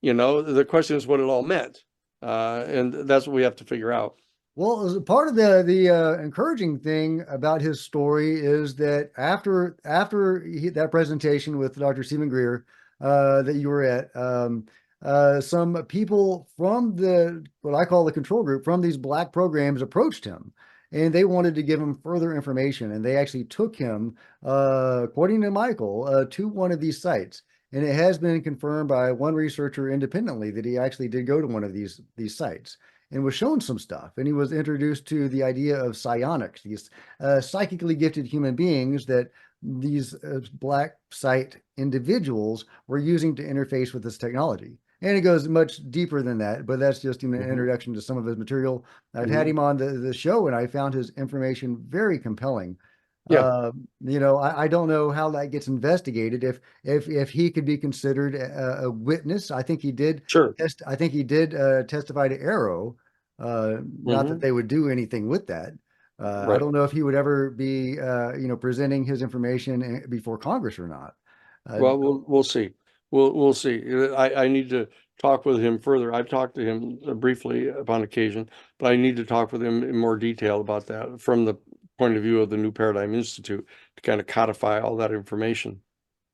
You know, the question is what it all meant, and that's what we have to figure out. Well, as a part of the encouraging thing about his story is that after that presentation with Dr. Stephen Greer that you were at, some people from the what I call the control group from these black programs approached him, and they wanted to give him further information, and they actually took him, according to Michael, to one of these sites. And it has been confirmed by one researcher independently that he actually did go to one of these sites and was shown some stuff. And he was introduced to the idea of psionics, these psychically gifted human beings that these black site individuals were using to interface with this technology. And it goes much deeper than that, but that's just an Mhm. introduction to some of his material. I've had Mhm. him on the show, and I found his information very compelling. Yeah, You know, I don't know how that gets investigated. If he could be considered a witness, I think he did sure. I think he did testify to Arrow. Not that Hmm. they would do anything with that. I Right. don't know if he would ever be, presenting his information before Congress or not. Uh, Well, we'll see. We'll see. I need to talk with him further. I've talked to him briefly upon occasion, but I need to talk with him in more detail about that from the point of view of the New Paradigm Institute to kind of codify all that information.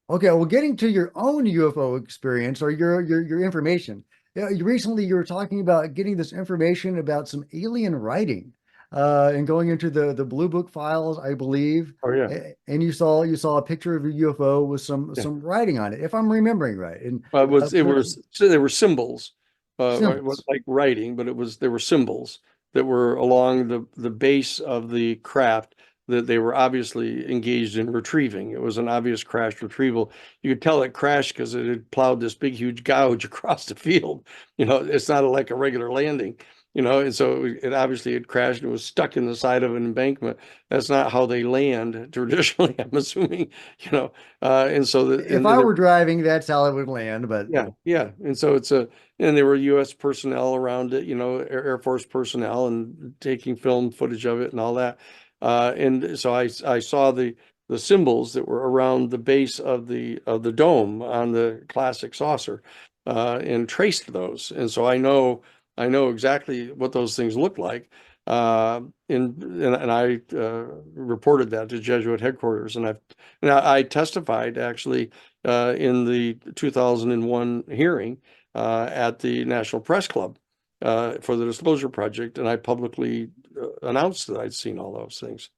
Okay, well, getting to your own UFO experience or your information. Yeah, you were talking about getting this information about some alien writing, and going into the Blue Book files, I believe, Oh yeah, and you saw a picture of a UFO with some yeah. some writing on it, if I'm remembering right, and It was so they were symbols, symbols. like writing, but they were symbols that were along the base of the craft that they were obviously engaged in retrieving. It was an obvious crash retrieval. You could tell it crashed because it had plowed this big, huge gouge across the field. It's not like a regular landing. And so it obviously had crashed and was stuck in the side of an embankment. That's not how they land traditionally, I'm assuming. And so If I were driving, that's how it would land, but yeah, yeah. And so and there were U.S. personnel around it, Air Force personnel and taking film footage of it and all that. And so I saw the symbols that were around the base of the dome on the classic saucer, and traced those. And so I know exactly what those things look like. And I reported that to Jesuit headquarters, and I testified actually in the 2001 hearing at the National Press Club for the Disclosure Project, and I publicly announced that I'd seen all those things.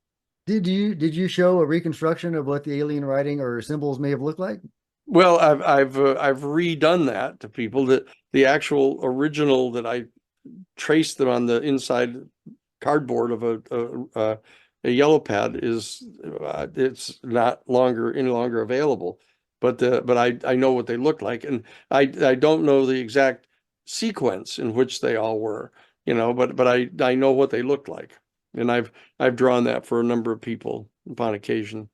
did you show a reconstruction of what the alien writing or symbols may have looked like? Well, I've redone that to people that the actual original that I traced them on the inside cardboard of a yellow pad is it's not longer any longer available. But I know what they look like, and I don't know the exact sequence in which they all were, but I know what they looked like, and I've drawn that for a number of people upon occasion.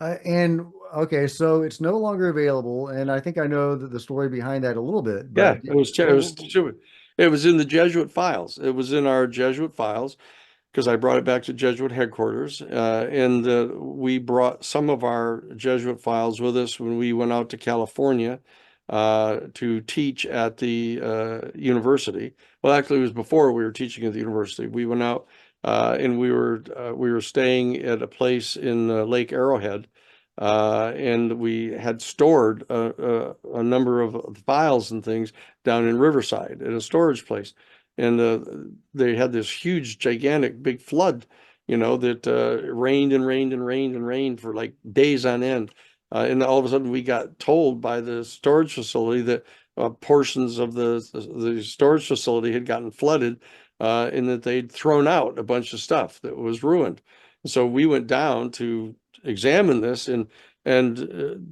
And okay, so it's no longer available, and I think I know the story behind that a little bit, Yeah, but it was it was in the Jesuit files. It was in our Jesuit files because I brought it back to Jesuit headquarters, and we brought some of our Jesuit files with us when we went out to California to teach at the university. Well, actually, it was before we were teaching at the university. We went out and we were staying at a place in Lake Arrowhead, and we had stored a number of files and things down in Riverside at a storage place. And they had this huge, gigantic, big flood, that rained and rained and rained and rained for like days on end. And all of a sudden, we got told by the storage facility that portions of the storage facility had gotten flooded, and that they'd thrown out a bunch of stuff that was ruined. So we went down to examine this, and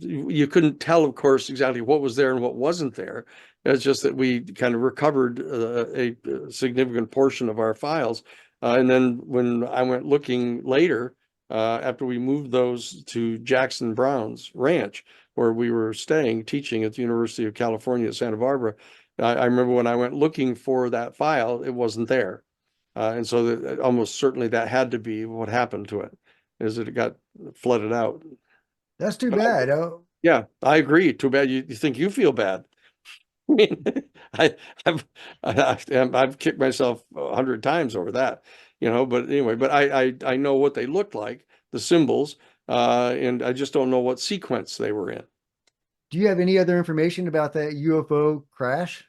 you couldn't tell, of course, exactly what was there and what wasn't there. It's just that we kind of recovered a significant portion of our files. And then when I went looking later, after we moved those to Jackson Brown's ranch, where we were staying, teaching at the University of California at Santa Barbara, I remember when I went looking for that file, it wasn't there. And so almost certainly that had to be what happened to it, is that it got flooded out. that's too But bad. Oh, yeah, I agree. Too bad you think you feel bad. I mean, I, I've, I've kicked myself 100 times over that, but anyway, but I know what they looked like, the symbols, and I just don't know what sequence they were in. do you have any other information about that UFO crash?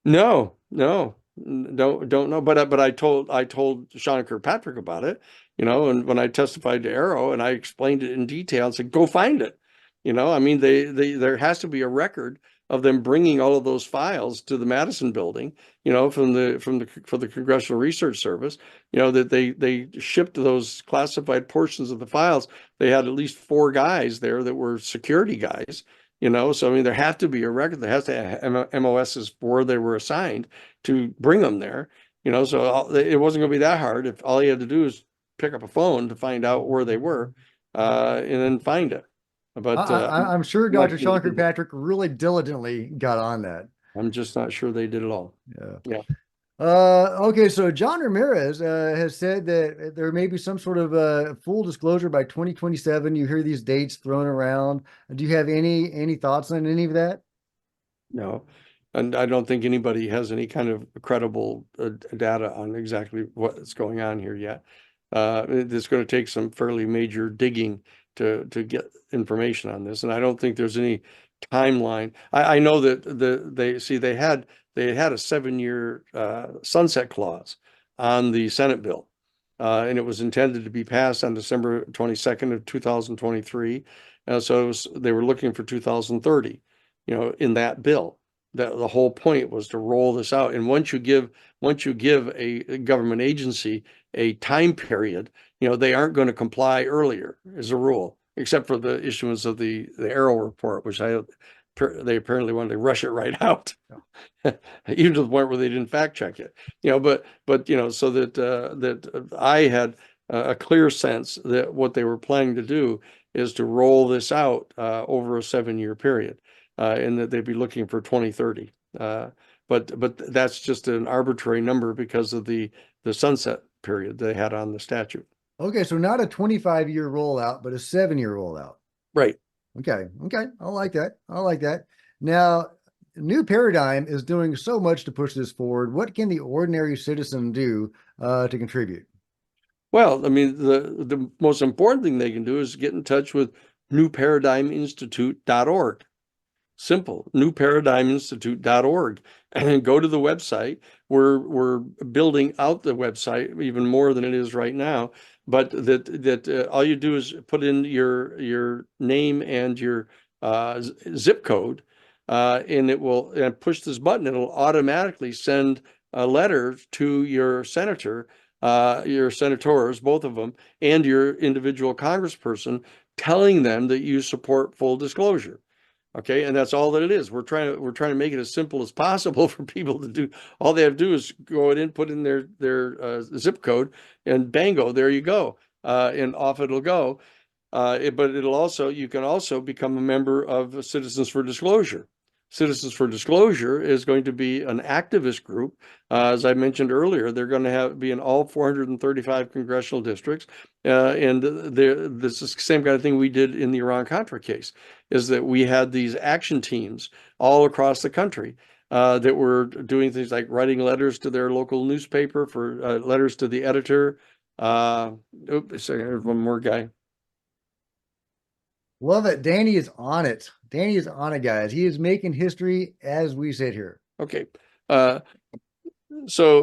No, no, don't know. But I told Sean Kirkpatrick about it, and when I testified to Arrow and I explained it in detail and said, go find it. I mean, there has to be a record of them bringing all of those files to the Madison building, for the Congressional Research Service, that they shipped those classified portions of the files. They had at least 4 guys there that were security guys. So I mean, there has to be a record. There has to have MOSs where they were assigned to bring them there. So it wasn't going to be that hard if all you had to do is pick up a phone to find out where they were, and then find it. But I'm sure I'm not Dr. sure they Sean did. Kirkpatrick really diligently got on that. I'm just not sure they did it all. Yeah. Yeah. Okay, so John Ramirez has said that there may be some sort of full disclosure by 2027. You hear these dates thrown around. Do you have any thoughts on any of that? No, and I don't think anybody has any kind of credible data on exactly what's going on here yet. It's going to take some fairly major digging to get information on this, and I don't think there's any timeline. I know that they had a 7-year sunset clause on the Senate bill, and it was intended to be passed on December 22nd of 2023. They were looking for 2030, in that bill. That the whole point was to roll this out. And once you give a government agency a time period, they aren't going to comply earlier as a rule, except for the issuance of the Arrow report, which they apparently wanted to rush it right out, even to the point where they didn't fact check it. So that I had a clear sense that what they were planning to do is to roll this out over a 7-year period, and that they'd be looking for 2030. But that's just an arbitrary number because of the sunset period they had on the statute. Okay, so not a 25-year rollout, but a 7-year rollout. Right. Okay, okay, I like that. I like that. Now, New Paradigm is doing so much to push this forward. What can the ordinary citizen do to contribute? Well, I mean, the most important thing they can do is get in touch with newparadigminstitute.org. Simple, newparadigminstitute.org, and go to the website. We're building out the website even more than it is right now, but all you do is put in your name and your zip code, and it will push this button. It'll automatically send a letter to your senator, your senators, both of them, and your individual congressperson, telling them that you support full disclosure. Okay, and that's all that it is. We're trying to make it as simple as possible for people to do. All they have to do is go in, put in their zip code, and bango, there you go, and off it'll go. But you can also become a member of Citizens for Disclosure. Citizens for Disclosure is going to be an activist group. As I mentioned earlier, they're going to be in all 435 congressional districts. And this is the same kind of thing we did in the Iran-Contra case, is that we had these action teams all across the country that were doing things like writing letters to their local newspaper, for letters to the editor. Here's one more guy. Love it. Danny is on it. Danny is on it, guys. He is making history as we sit here. Okay. So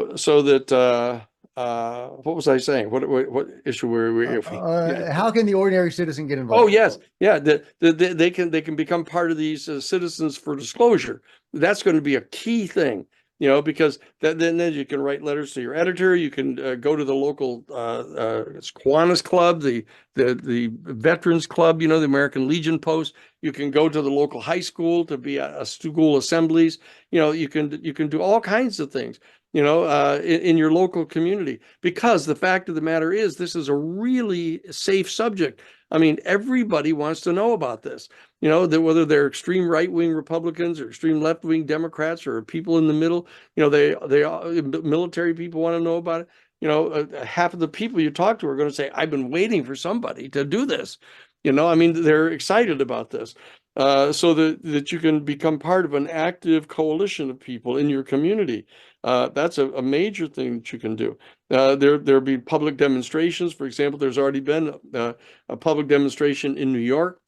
that what was I saying? What issue were we? How can the ordinary citizen get involved? Oh, yes, yeah. They can become part of these Citizens for Disclosure. That's going to be a key thing, because then you can write letters to your editor. You can go to the local Kiwanis Club, the Veterans Club, the American Legion Post. You can go to the local high school to be a school assemblies. You can do all kinds of things, in your local community, because the fact of the matter is this is a really safe subject. I mean, everybody wants to know about this, that whether they're extreme right-wing Republicans or extreme left-wing Democrats or people in the middle, military people want to know about it. Half of the people you talk to are going to say, I've been waiting for somebody to do this. I mean, they're excited about this. So that you can become part of an active coalition of people in your community. That's a major thing that you can do. There'll be public demonstrations. For example, there's already been a public demonstration in New York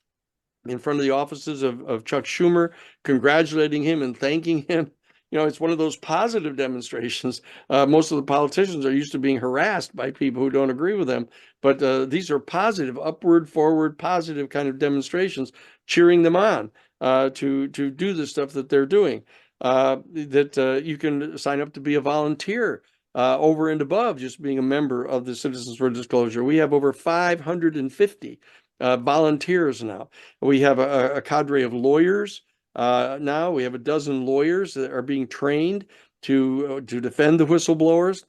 in front of the offices of Chuck Schumer, congratulating him and thanking him. It's one of those positive demonstrations. Most of the politicians are used to being harassed by people who don't agree with them, but these are positive, upward, forward, positive kind of demonstrations, cheering them on to do the stuff that they're doing. You can sign up to be a volunteer over and above just being a member of the Citizens for Disclosure. We have over 550 volunteers now. We have a cadre of lawyers. Now we have a dozen lawyers that are being trained to defend the whistleblowers,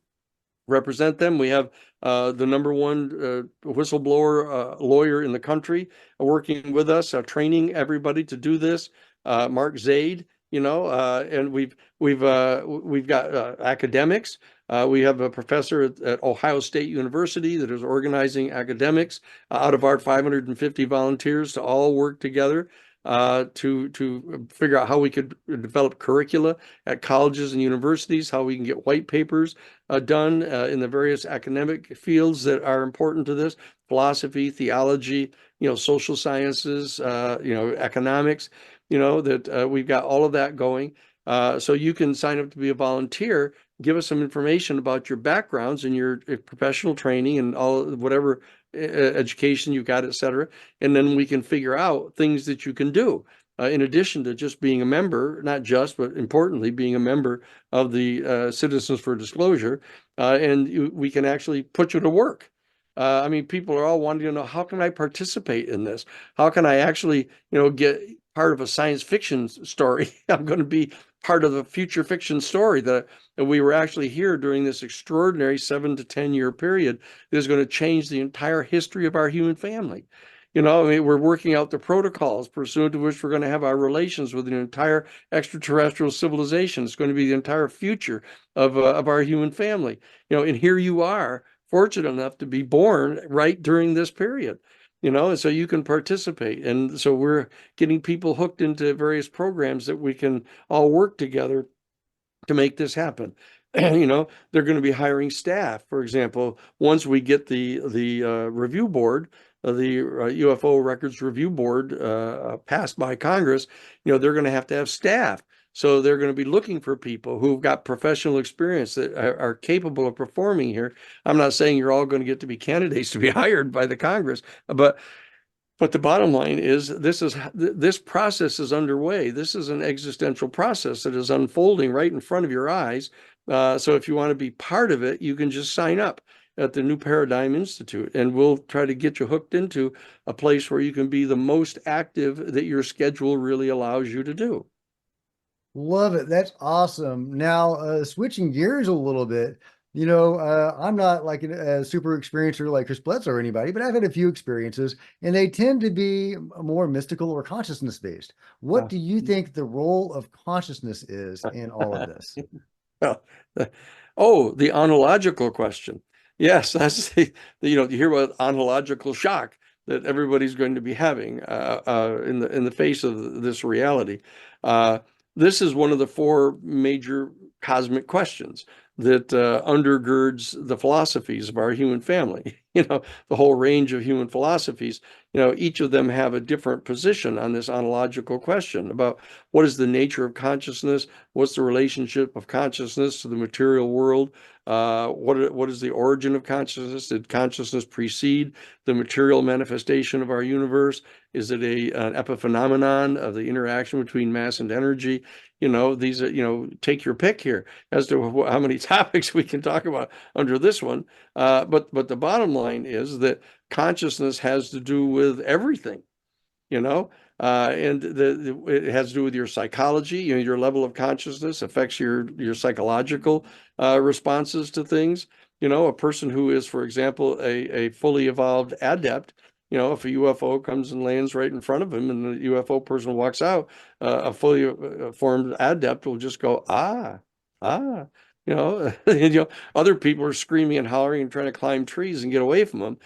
represent them. We have the number one whistleblower lawyer in the country working with us, training everybody to do this, Mark Zaid. and we've got academics. We have a professor at Ohio State University that is organizing academics out of our 550 volunteers to all work together to figure out how we could develop curricula at colleges and universities, how we can get white papers done in the various academic fields that are important to this: philosophy, theology, social sciences, economics. That we've got all of that going. So you can sign up to be a volunteer. Give us some information about your backgrounds and your professional training and all whatever education you got, et cetera. And then we can figure out things that you can do in addition to just being a member, not just, but importantly, being a member of the Citizens for Disclosure. And we can actually put you to work. I mean, people are all wanting to know, how can I participate in this? How can I actually, get part of a science fiction story? I'm going to be part of a future fiction story that we were actually here during this extraordinary 7 to 10 year period that is going to change the entire history of our human family. I mean, we're working out the protocols pursuant to which we're going to have our relations with an entire extraterrestrial civilization. It's going to be the entire future of our human family. And here you are, fortunate enough to be born right during this period. And so you can participate. And so we're getting people hooked into various programs that we can all work together to make this happen. They're going to be hiring staff. For example, once we get the review board, the UFO Records Review Board passed by Congress, they're going to have staff. So they're going to be looking for people who've got professional experience that are capable of performing here. I'm not saying you're all going to get to be candidates to be hired by the Congress, but the bottom line is this process is underway. This is an existential process that is unfolding right in front of your eyes. So if you want to be part of it, you can just sign up at the New Paradigm Institute, and we'll try to get you hooked into a place where you can be the most active that your schedule really allows you to do. Love it. That's awesome. Now, switching gears a little bit, I'm not like a super experiencer like Chris Bledsoe or anybody, but I've had a few experiences and they tend to be more mystical or consciousness based. What do you think the role of consciousness is in all of this? Well, the ontological question. Yes, that's you hear about ontological shock that everybody's going to be having in the face of this reality. This is one of the four major cosmic questions that undergirds the philosophies of our human family. The whole range of human philosophies, each of them have a different position on this ontological question about what is the nature of consciousness, what's the relationship of consciousness to the material world, what is the origin of consciousness? Did consciousness precede the material manifestation of our universe? Is it an epiphenomenon of the interaction between mass and energy? These are, take your pick here as to how many topics we can talk about under this one. But the bottom line is that consciousness has to do with everything, and it has to do with your psychology. Your level of consciousness affects your psychological responses to things. A person who is, for example, a fully evolved adept, if a UFO comes and lands right in front of him and the UFO person walks out, a fully formed adept will just go, ah, ah. Other people are screaming and hollering and trying to climb trees and get away from them,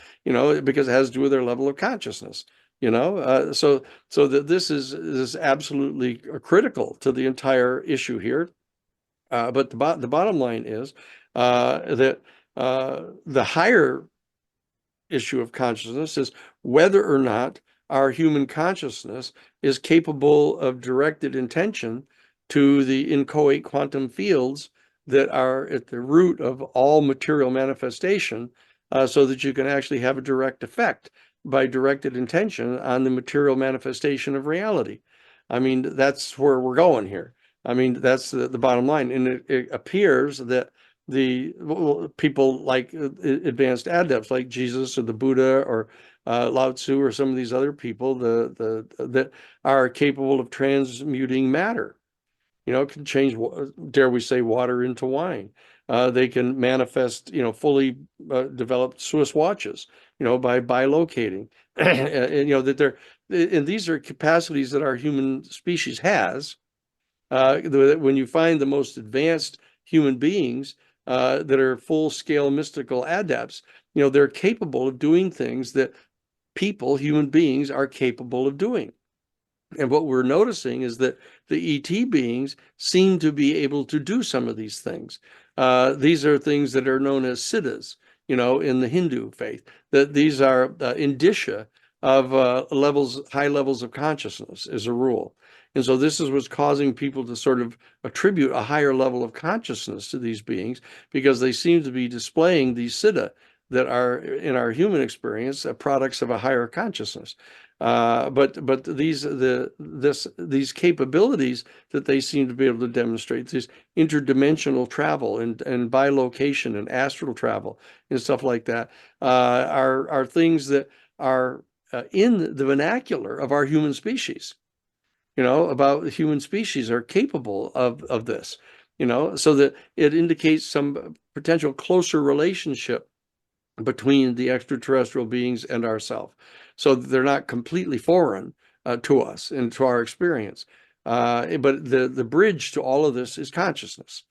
because it has to do with their level of consciousness. So that this is absolutely critical to the entire issue here. But the bottom line is that the higher issue of consciousness is whether or not our human consciousness is capable of directed intention to the inchoate quantum fields that are at the root of all material manifestation, so that you can actually have a direct effect by directed intention on the material manifestation of reality. I mean, that's where we're going here. I mean, that's the bottom line. And it appears that the people like advanced adepts like Jesus or the Buddha or Lao Tzu or some of these other people that are capable of transmuting matter. Can change, dare we say, water into wine. They can manifest, fully developed Swiss watches, by bilocating. And, that and these are capacities that our human species has. When you find the most advanced human beings that are full-scale mystical adepts, they're capable of doing things that human beings, are capable of doing. And what we're noticing is that the ET beings seem to be able to do some of these things. These are things that are known as siddhas, in the Hindu faith, that these are indicia of high levels of consciousness as a rule. And so this is what's causing people to sort of attribute a higher level of consciousness to these beings, because they seem to be displaying these siddha that are, in our human experience, products of a higher consciousness. But these capabilities that they seem to be able to demonstrate, this interdimensional travel and bilocation and astral travel and stuff like that, are things that are in the vernacular of our human species. About the human species are capable of this. So that it indicates some potential closer relationship between the extraterrestrial beings and ourselves, so that they're not completely foreign to us and to our experience. But the bridge to all of this is consciousness,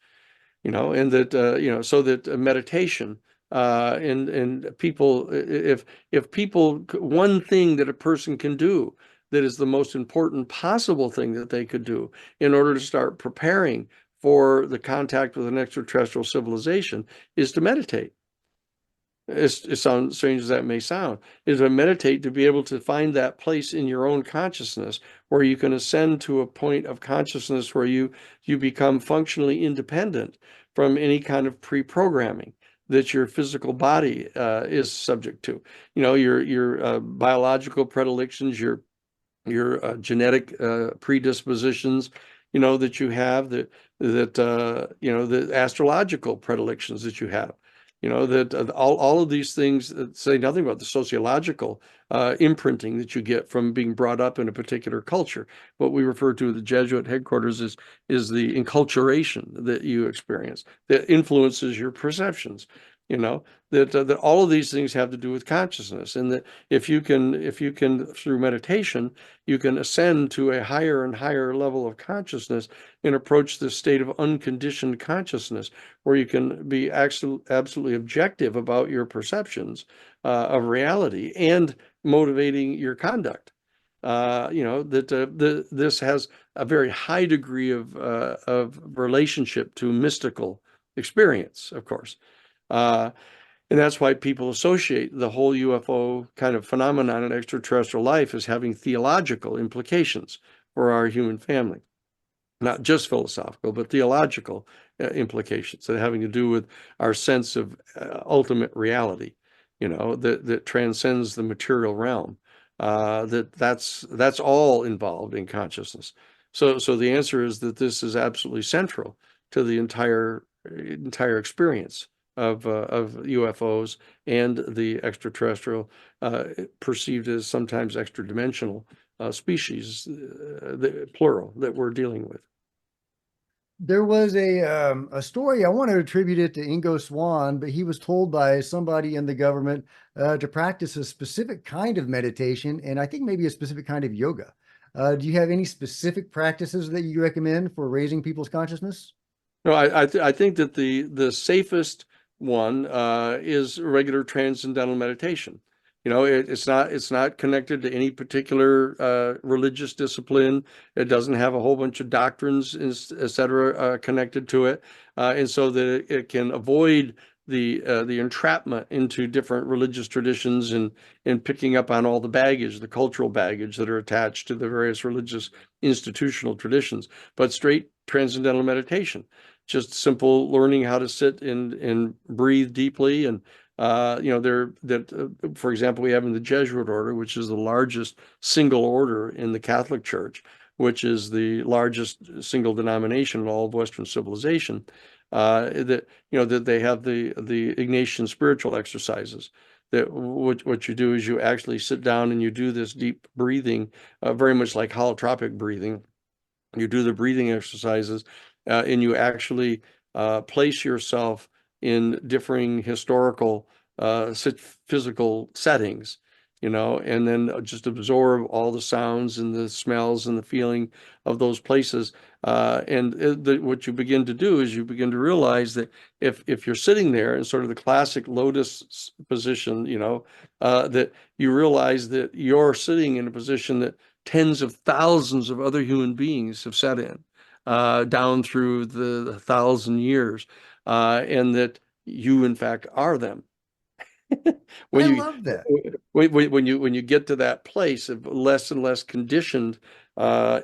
and that so that meditation and people, if people, one thing that a person can do that is the most important possible thing that they could do in order to start preparing for the contact with an extraterrestrial civilization is to meditate. It sounds strange as that may sound, is to meditate, to be able to find that place in your own consciousness where you can ascend to a point of consciousness where you become functionally independent from any kind of pre-programming that your physical body is subject to. Your biological predilections, your genetic predispositions, that you have, the astrological predilections that you have. That all of these things say nothing about the sociological imprinting that you get from being brought up in a particular culture. What we refer to at the Jesuit headquarters is the enculturation that you experience that influences your perceptions. That all of these things have to do with consciousness, and that if you can through meditation, you can ascend to a higher and higher level of consciousness and approach this state of unconditioned consciousness, where you can be absolutely objective about your perceptions of reality and motivating your conduct. This has a very high degree of relationship to mystical experience, of course. And that's why people associate the whole UFO kind of phenomenon and extraterrestrial life as having theological implications for our human family. Not just philosophical, but theological implications that having to do with our sense of ultimate reality, that transcends the material realm. That's all involved in consciousness. So the answer is that this is absolutely central to the entire experience of UFOs and the extraterrestrial, perceived as sometimes extra-dimensional species, the plural, that we're dealing with. There was a story, I want to attribute it to Ingo Swann, but he was told by somebody in the government to practice a specific kind of meditation, and I think maybe a specific kind of yoga. Do you have any specific practices that you recommend for raising people's consciousness? No, I think that the safest one is regular transcendental meditation. It's not connected to any particular religious discipline. It doesn't have a whole bunch of doctrines, et cetera, connected to it, and so that it can avoid the entrapment into different religious traditions and picking up on all the baggage, the cultural baggage that are attached to the various religious institutional traditions. But straight transcendental meditation, just simple learning how to sit and breathe deeply. And for example, we have in the Jesuit order, which is the largest single order in the Catholic Church, which is the largest single denomination in all of Western civilization, that they have the Ignatian spiritual exercises. That what you do is you actually sit down and you do this deep breathing, very much like holotropic breathing. You do the breathing exercises, and you actually place yourself in differing historical physical settings, and then just absorb all the sounds and the smells and the feeling of those places. What you begin to do is you begin to realize that if you're sitting there in sort of the classic lotus position, that you realize that you're sitting in a position that tens of thousands of other human beings have sat in down through the 1,000 years, and that you, in fact, are them. When I you love that. when you get to that place of less and less conditioned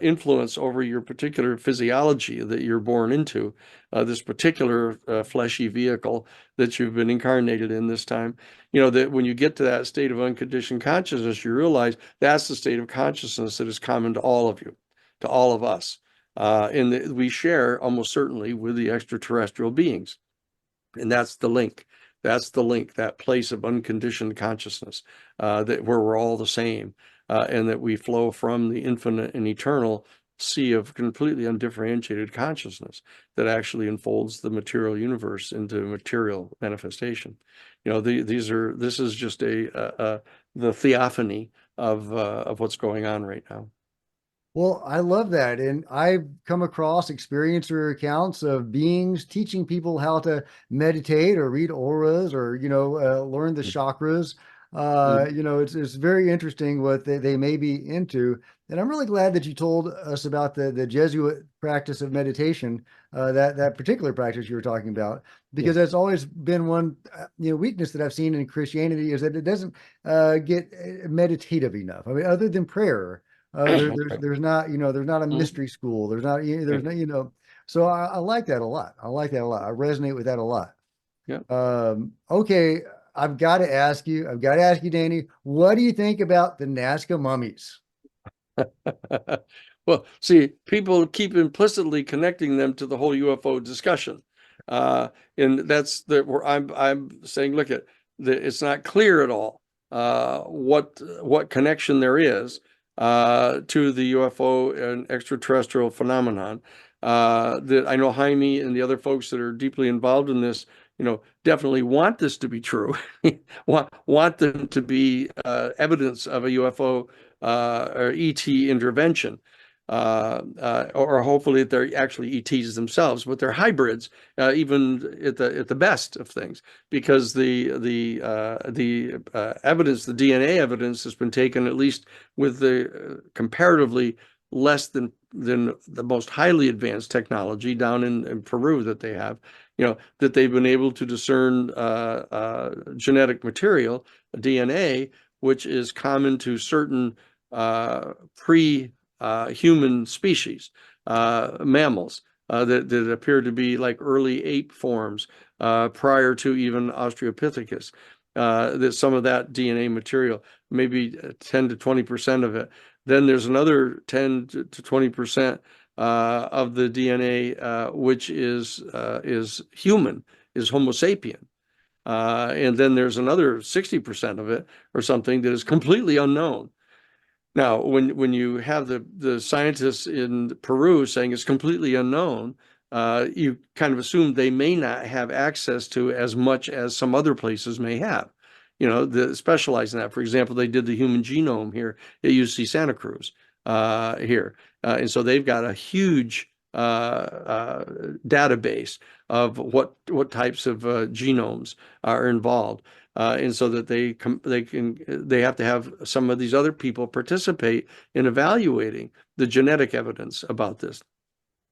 influence over your particular physiology that you're born into, this particular fleshy vehicle that you've been incarnated in this time, that when you get to that state of unconditioned consciousness, you realize that's the state of consciousness that is common to all of you, to all of us, and that we share almost certainly with the extraterrestrial beings. And that's the link. That's the link, that place of unconditioned consciousness, that where we're all the same, and that we flow from the infinite and eternal sea of completely undifferentiated consciousness that actually unfolds the material universe into material manifestation. This is just the theophany of what's going on right now. Well, I love that. And I've come across experiencer accounts of beings teaching people how to meditate or read auras or, learn the chakras. It's very interesting what they may be into. And I'm really glad that you told us about the Jesuit practice of meditation, that particular practice you were talking about, because Yeah. that's always been one, weakness that I've seen in Christianity is that it doesn't get meditative enough. I mean, other than prayer. That's right. There's not, there's not a Mhm. mystery school. There's not, there's Right. no, so I like that a lot. I like that a lot. I resonate with that a lot. Yeah. Okay. I've got to ask you, Danny, what do you think about the Nazca mummies? Well, see, people keep implicitly connecting them to the whole UFO discussion, uh, and that's where I'm saying, look at it's not clear at all what connection there is to the UFO and extraterrestrial phenomenon. That I know Jaime and the other folks that are deeply involved in this, definitely want this to be true, want them to be evidence of a UFO or ET intervention, or hopefully they're actually ETs themselves, but they're hybrids, even at the best of things, because the evidence, the DNA evidence, has been taken at least with the comparatively less than the most highly advanced technology down in Peru that they have, that they've been able to discern genetic material, DNA, which is common to certain pre-human species, mammals, that appear to be like early ape forms prior to even Australopithecus. That some of that DNA material, maybe 10 to 20% of it. Then there's another 10 to 20% of the DNA which is human, is Homo sapien. And then there's another 60% of it or something that is completely unknown. Now, when you have the scientists in Peru saying it's completely unknown, you kind of assume they may not have access to as much as some other places may have. The specialize in that. For example, they did the human genome here at UC Santa Cruz here, and so they've got a huge database of what types of genomes are involved. And so that they have to have some of these other people participate in evaluating the genetic evidence about this.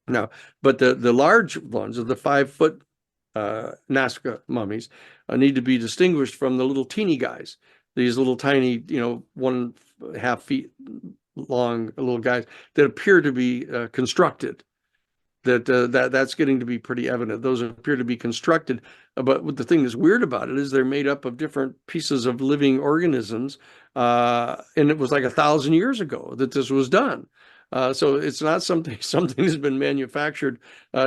Now, but the large ones of the 5 foot Nazca mummies need to be distinguished from the little teeny guys, these little tiny, 1.5 feet long little guys that appear to be constructed. That's getting to be pretty evident. Those appear to be constructed, but what the thing that's weird about it is they're made up of different pieces of living organisms, and it was like 1,000 years ago that this was done. So it's not something that's been manufactured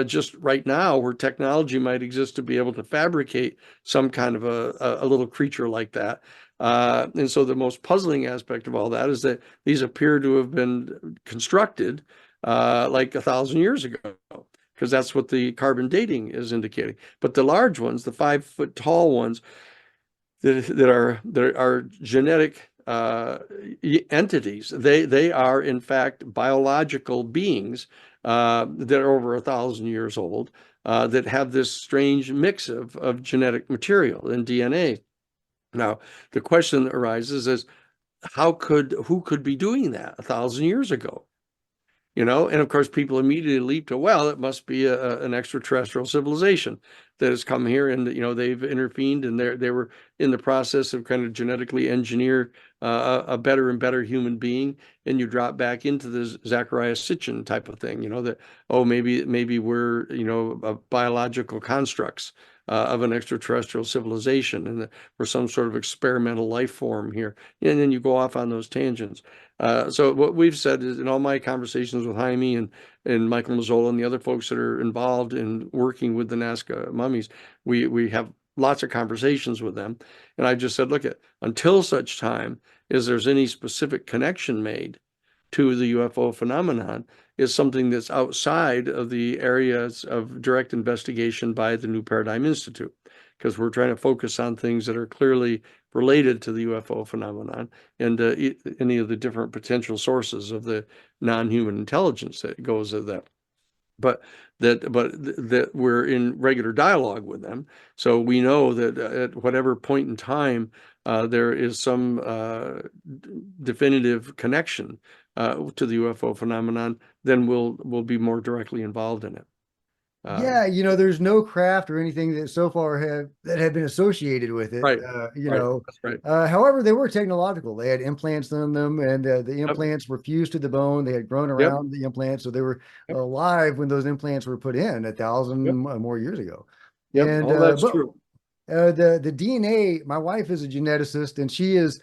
just right now, where technology might exist to be able to fabricate some kind of a little creature like that. And so the most puzzling aspect of all that is that these appear to have been constructed like 1,000 years ago, because that's what the carbon dating is indicating. But the large ones, the 5 foot tall ones that are genetic entities. They are in fact biological beings that are over 1,000 years old, that have this strange mix of genetic material and DNA. Now, the question that arises is, who could be doing that 1,000 years ago? And of course, people immediately leap to, well, it must be an extraterrestrial civilization that has come here, and they've intervened, and they were in the process of kind of genetically engineer a better and better human being, and you drop back into the Zachariah Sitchin type of thing, that, oh, maybe we're biological constructs of an extraterrestrial civilization, and that we're some sort of experimental life form here, and then you go off on those tangents. So what we've said is, in all my conversations with Jaime and Michael Mazzola and the other folks that are involved in working with the Nazca mummies, we have lots of conversations with them. And I just said, look, until such time as there's any specific connection made to the UFO phenomenon, is something that's outside of the areas of direct investigation by the New Paradigm Institute, because we're trying to focus on things that are clearly related to the UFO phenomenon and any of the different potential sources of the non-human intelligence that goes with that. But that we're in regular dialogue with them, so we know that at whatever point in time there is some definitive connection to the UFO phenomenon, then we'll be more directly involved in it. Yeah, there's no craft or anything that so far have been associated with it. Right. Right. That's right. However, they were technological. They had implants in them, and the implants were fused to the bone. They had grown around the implants, so they were alive when those implants were put in 1,000 more years ago. And all that's true. The DNA, my wife is a geneticist, and she is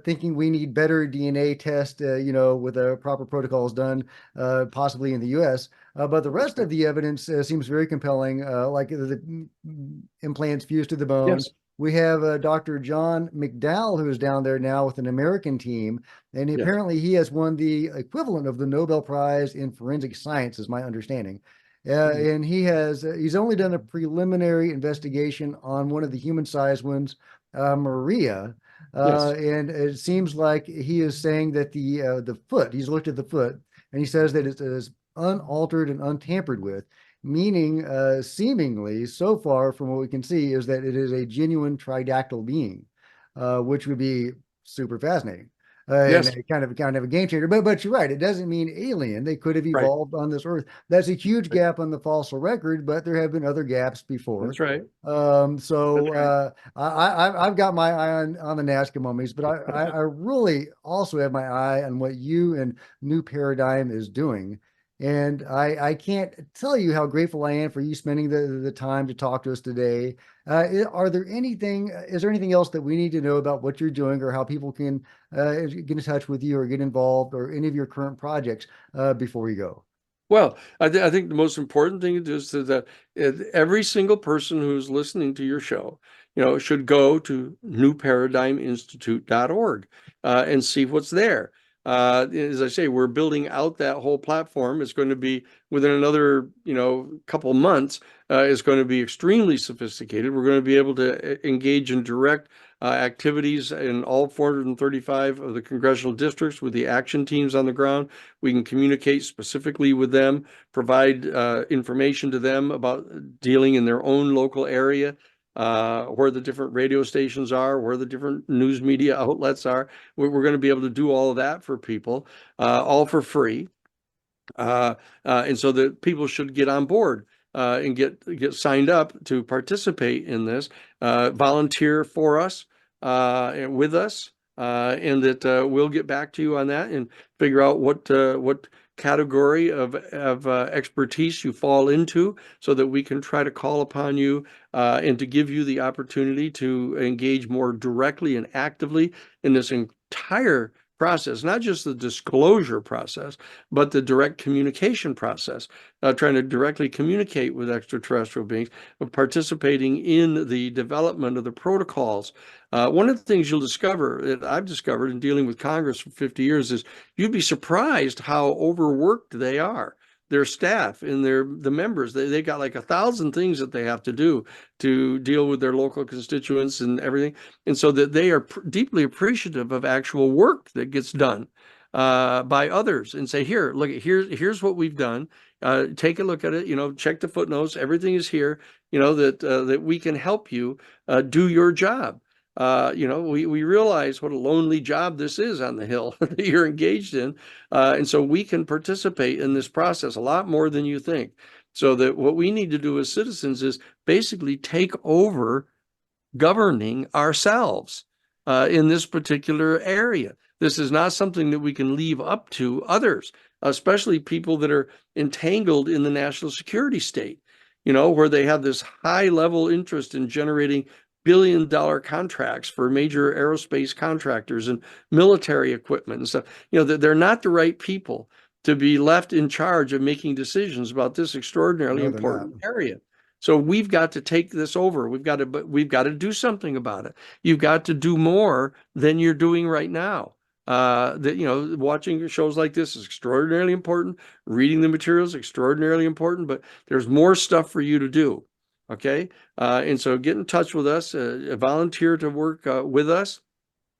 thinking we need better DNA test, with proper protocols done, possibly in the U.S. But the rest of the evidence seems very compelling, like the implants fused to the bone. Yes. We have Dr. John McDowell, who is down there now with an American team, and apparently he has won the equivalent of the Nobel Prize in forensic science, is my understanding. And he's only done a preliminary investigation on one of the human-sized ones, Maria. And it seems like he is saying that the foot, he's looked at the foot, and he says that it is unaltered and untampered with, meaning seemingly so far from what we can see is that it is a genuine tridactyl being, which would be super fascinating. And kind of a game changer, but you're right. It doesn't mean alien. They could have evolved on this earth. That's a huge gap on the fossil record, but there have been other gaps before. That's right. I've got my eye on the Nazca mummies, but I really also have my eye on what you and New Paradigm is doing. And I can't tell you how grateful I am for you spending the time to talk to us today. Is there anything else that we need to know about what you're doing, or how people can get in touch with you or get involved, or any of your current projects before we go? Well, I think the most important thing is that every single person who's listening to your show, should go to newparadigminstitute.org and see what's there. As I say, we're building out that whole platform. It's going to be within another, couple months. It's going to be extremely sophisticated. We're going to be able to engage in direct activities in all 435 of the congressional districts with the action teams on the ground. We can communicate specifically with them, provide information to them about dealing in their own local area, where the different radio stations are, where the different news media outlets are. We're going to be able to do all of that for people, all for free. And so that people should get on board and get signed up to participate in this, volunteer for us and with us, and that we'll get back to you on that and figure out what category of expertise you fall into, so that we can try to call upon you and to give you the opportunity to engage more directly and actively in this entire process, not just the disclosure process, but the direct communication process, trying to directly communicate with extraterrestrial beings, participating in the development of the protocols. One of the things you'll discover, that I've discovered in dealing with Congress for 50 years, is you'd be surprised how overworked they are. their staff and the members. They got like 1,000 things that they have to do to deal with their local constituents and everything. And so that they are deeply appreciative of actual work that gets done by others, and say, here, look, here's what we've done. Take a look at it, check the footnotes. Everything is here, that we can help you do your job. We realize what a lonely job this is on the Hill that you're engaged in. And so we can participate in this process a lot more than you think. So that what we need to do as citizens is basically take over governing ourselves in this particular area. This is not something that we can leave up to others, especially people that are entangled in the national security state, where they have this high level interest in generating billion-dollar contracts for major aerospace contractors and military equipment and stuff. They're not the right people to be left in charge of making decisions about this extraordinarily No, they're not. important area. So we've got to take this over. We've got to do something about it. You've got to do more than you're doing right now. Watching shows like this is extraordinarily important. Reading the materials is extraordinarily important, but there's more stuff for you to do. Okay. And so get in touch with us, volunteer to work with us.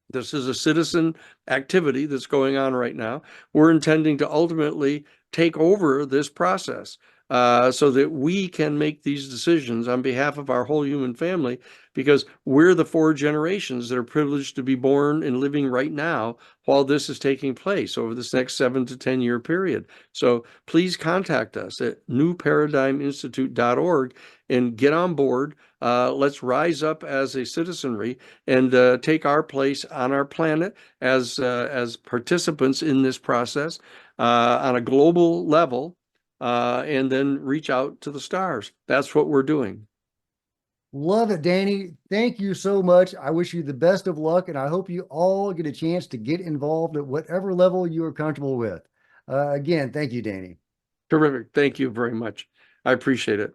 This is a citizen activity that's going on right now. We're intending to ultimately take over this process so that we can make these decisions on behalf of our whole human family, because we're the 4 generations that are privileged to be born and living right now while this is taking place over this next 7 to 10 year period. So please contact us at newparadigminstitute.org and get on board. Let's rise up as a citizenry and take our place on our planet as participants in this process on a global level, and then reach out to the stars. That's what we're doing. Love it, Danny. Thank you so much. I wish you the best of luck, and I hope you all get a chance to get involved at whatever level you are comfortable with. Again, thank you, Danny. Terrific. Thank you very much. I appreciate it.